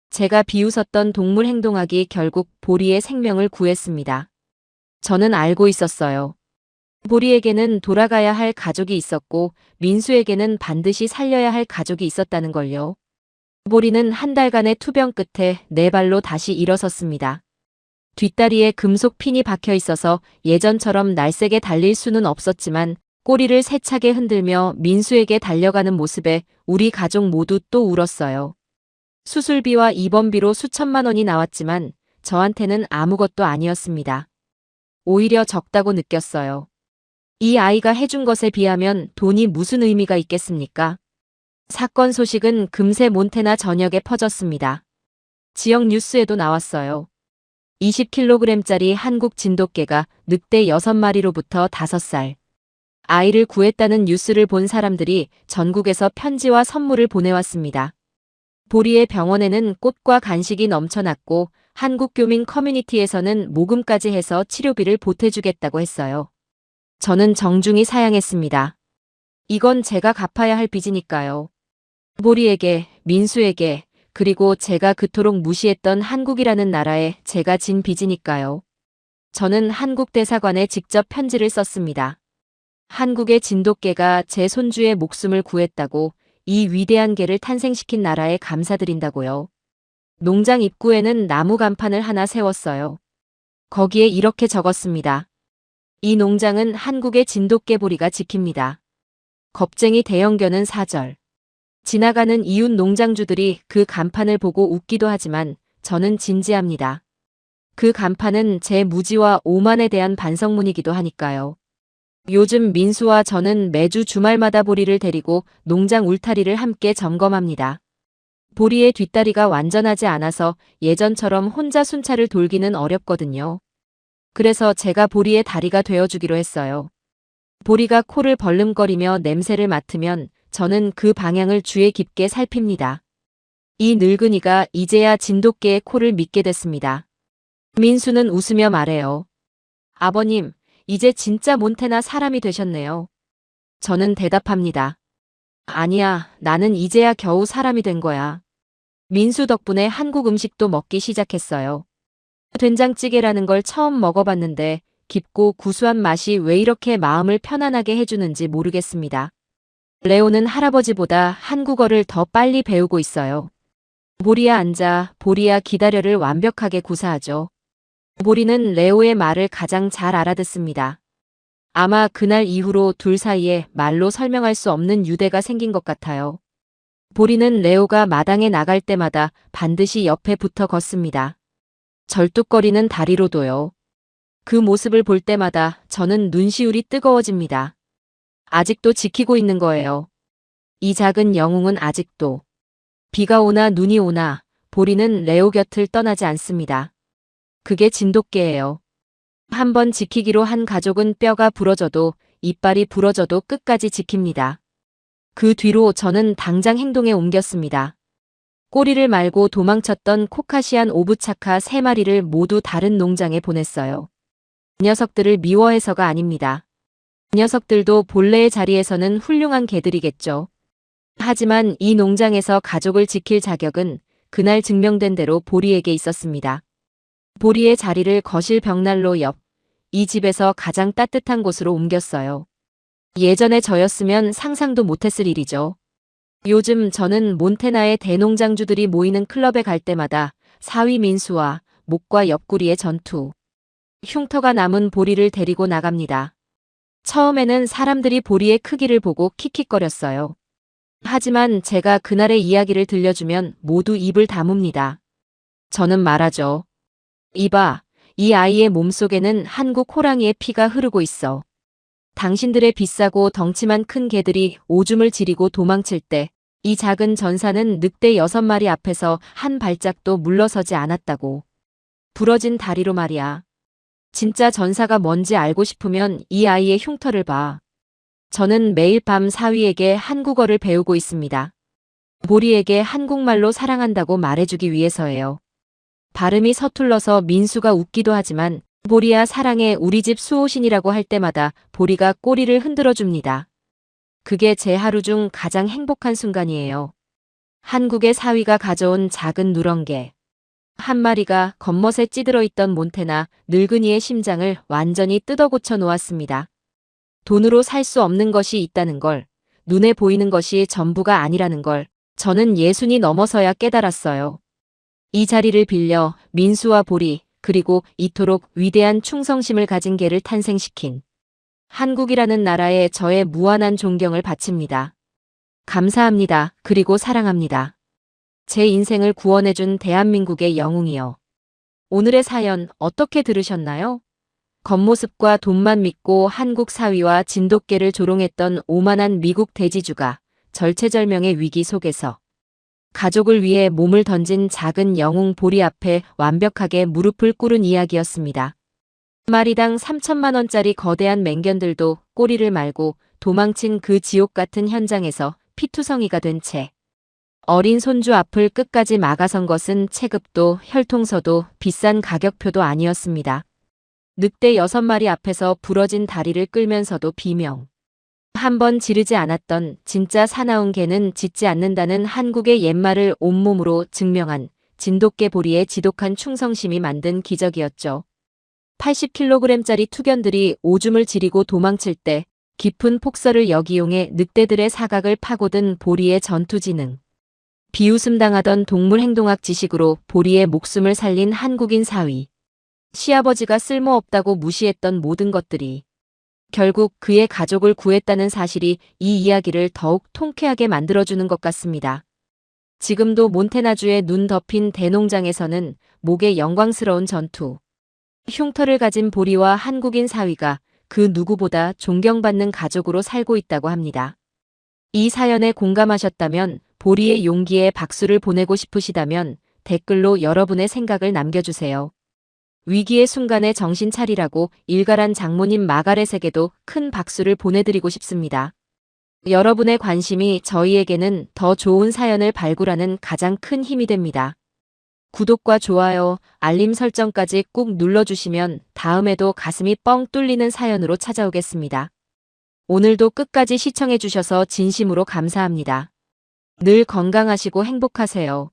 S1: 제가 비웃었던 동물행동학이 결국 보리의 생명을 구했습니다. 저는 알고 있었어요. 보리에게는 돌아가야 할 가족이 있었고 민수에게는 반드시 살려야 할 가족이 있었다는 걸요. 보리는 한 달간의 투병 끝에 4발로 다시 일어섰습니다. 뒷다리에 금속 핀이 박혀 있어서 예전처럼 날쌔게 달릴 수는 없었지만 꼬리를 세차게 흔들며 민수에게 달려가는 모습에 우리 가족 모두 또 울었어요. 수술비와 입원비로 수천만 원이 나왔지만 저한테는 아무것도 아니었습니다. 오히려 적다고 느꼈어요. 이 아이가 해준 것에 비하면 돈이 무슨 의미가 있겠습니까? 사건 소식은 금세 몬태나 전역에 퍼졌습니다. 지역 뉴스에도 나왔어요. 20kg짜리 한국 진돗개가 늑대 6마리로부터 5살. 아이를 구했다는 뉴스를 본 사람들이 전국에서 편지와 선물을 보내왔습니다. 보리의 병원에는 꽃과 간식이 넘쳐났고 한국교민 커뮤니티에서는 모금까지 해서 치료비를 보태주겠다고 했어요. 저는 정중히 사양했습니다. 이건 제가 갚아야 할 빚이니까요. 보리에게, 민수에게, 그리고 제가 그토록 무시했던 한국이라는 나라에 제가 진 빚이니까요. 저는 한국 대사관에 직접 편지를 썼습니다. 한국의 진돗개가 제 손주의 목숨을 구했다고 이 위대한 개를 탄생시킨 나라에 감사드린다고요. 농장 입구에는 나무 간판을 하나 세웠어요. 거기에 이렇게 적었습니다. 이 농장은 한국의 진돗개 보리가 지킵니다. 겁쟁이 대형견은 사절. 지나가는 이웃 농장주들이 그 간판을 보고 웃기도 하지만 저는 진지합니다. 그 간판은 제 무지와 오만에 대한 반성문이기도 하니까요. 요즘 민수와 저는 매주 주말마다 보리를 데리고 농장 울타리를 함께 점검합니다. 보리의 뒷다리가 완전하지 않아서 예전처럼 혼자 순찰을 돌기는 어렵거든요. 그래서 제가 보리의 다리가 되어주기로 했어요. 보리가 코를 벌름거리며 냄새를 맡으면 저는 그 방향을 주의 깊게 살핍니다. 이 늙은이가 이제야 진돗개의 코를 믿게 됐습니다. 민수는 웃으며 말해요. 아버님, 이제 진짜 몬테나 사람이 되셨네요. 저는 대답합니다. 아니야, 나는 이제야 겨우 사람이 된 거야. 민수 덕분에 한국 음식도 먹기 시작했어요. 된장찌개라는 걸 처음 먹어봤는데 깊고 구수한 맛이 왜 이렇게 마음을 편안하게 해주는지 모르겠습니다. 레오는 할아버지보다 한국어를 더 빨리 배우고 있어요. 보리야 앉아, 보리야 기다려를 완벽하게 구사하죠. 보리는 레오의 말을 가장 잘 알아듣습니다. 아마 그날 이후로 둘 사이에 말로 설명할 수 없는 유대가 생긴 것 같아요. 보리는 레오가 마당에 나갈 때마다 반드시 옆에 붙어 걷습니다. 절뚝거리는 다리로도요. 그 모습을 볼 때마다 저는 눈시울이 뜨거워집니다. 아직도 지키고 있는 거예요. 이 작은 영웅은 아직도. 비가 오나 눈이 오나 보리는 레오 곁을 떠나지 않습니다. 그게 진돗개예요. 한번 지키기로 한 가족은 뼈가 부러져도 이빨이 부러져도 끝까지 지킵니다. 그 뒤로 저는 당장 행동에 옮겼습니다. 꼬리를 말고 도망쳤던 코카시안 오브차카 3마리를 모두 다른 농장에 보냈어요. 녀석들을 미워해서가 아닙니다. 녀석들도 본래의 자리에서는 훌륭한 개들이겠죠. 하지만 이 농장에서 가족을 지킬 자격은 그날 증명된 대로 보리에게 있었습니다. 보리의 자리를 거실 벽난로 옆, 이 집에서 가장 따뜻한 곳으로 옮겼어요. 예전에 저였으면 상상도 못했을 일이죠. 요즘 저는 몬테나의 대농장주들이 모이는 클럽에 갈 때마다 사위 민수와 목과 옆구리의 전투, 흉터가 남은 보리를 데리고 나갑니다. 처음에는 사람들이 보리의 크기를 보고 킥킥거렸어요. 하지만 제가 그날의 이야기를 들려주면 모두 입을 다뭅니다. 저는 말하죠. 이봐, 이 아이의 몸속에는 한국 호랑이의 피가 흐르고 있어. 당신들의 비싸고 덩치만 큰 개들이 오줌을 지리고 도망칠 때 이 작은 전사는 늑대 6마리 앞에서 한 발짝도 물러서지 않았다고. 부러진 다리로 말이야. 진짜 전사가 뭔지 알고 싶으면 이 아이의 흉터를 봐. 저는 매일 밤 사위에게 한국어를 배우고 있습니다. 보리에게 한국말로 사랑한다고 말해주기 위해서예요. 발음이 서툴러서 민수가 웃기도 하지만 보리야 사랑해 우리 집 수호신이라고 할 때마다 보리가 꼬리를 흔들어 줍니다. 그게 제 하루 중 가장 행복한 순간이에요. 한국의 사위가 가져온 작은 누렁개. 한 마리가 겉멋에 찌들어 있던 몬테나 늙은이의 심장을 완전히 뜯어 고쳐 놓았습니다. 돈으로 살 수 없는 것이 있다는 걸, 눈에 보이는 것이 전부가 아니라는 걸 저는 60이 넘어서야 깨달았어요. 이 자리를 빌려 민수와 보리, 그리고 이토록 위대한 충성심을 가진 개를 탄생시킨 한국이라는 나라에 저의 무한한 존경을 바칩니다. 감사합니다. 그리고 사랑합니다. 제 인생을 구원해준 대한민국의 영웅이요. 오늘의 사연 어떻게 들으셨나요? 겉모습과 돈만 믿고 한국 사위와 진돗개를 조롱했던 오만한 미국 대지주가 절체절명의 위기 속에서 가족을 위해 몸을 던진 작은 영웅 보리 앞에 완벽하게 무릎을 꿇은 이야기였습니다. 마리당 3천만 원짜리 거대한 맹견들도 꼬리를 말고 도망친 그 지옥 같은 현장에서 피투성이가 된 채 어린 손주 앞을 끝까지 막아선 것은 체급도 혈통서도 비싼 가격표도 아니었습니다. 늑대 6마리 앞에서 부러진 다리를 끌면서도 비명. 한 번 지르지 않았던 진짜 사나운 개는 짖지 않는다는 한국의 옛말을 온몸으로 증명한 진돗개 보리의 지독한 충성심이 만든 기적이었죠. 80kg짜리 투견들이 오줌을 지리고 도망칠 때 깊은 폭설을 역이용해 늑대들의 사각을 파고든 보리의 전투지능. 비웃음 당하던 동물행동학 지식으로 보리의 목숨을 살린 한국인 사위. 시아버지가 쓸모없다고 무시했던 모든 것들이 결국 그의 가족을 구했다는 사실이 이 이야기를 더욱 통쾌하게 만들어주는 것 같습니다. 지금도 몬테나주의 눈 덮인 대농장에서는 목에 영광스러운 전투. 흉터를 가진 보리와 한국인 사위가 그 누구보다 존경받는 가족으로 살고 있다고 합니다. 이 사연에 공감하셨다면 보리의 용기에 박수를 보내고 싶으시다면 댓글로 여러분의 생각을 남겨주세요. 위기의 순간에 정신 차리라고 일갈한 장모님 마가렛에게도 큰 박수를 보내드리고 싶습니다. 여러분의 관심이 저희에게는 더 좋은 사연을 발굴하는 가장 큰 힘이 됩니다. 구독과 좋아요, 알림 설정까지 꾹 눌러주시면 다음에도 가슴이 뻥 뚫리는 사연으로 찾아오겠습니다. 오늘도 끝까지 시청해주셔서 진심으로 감사합니다. 늘 건강하시고 행복하세요.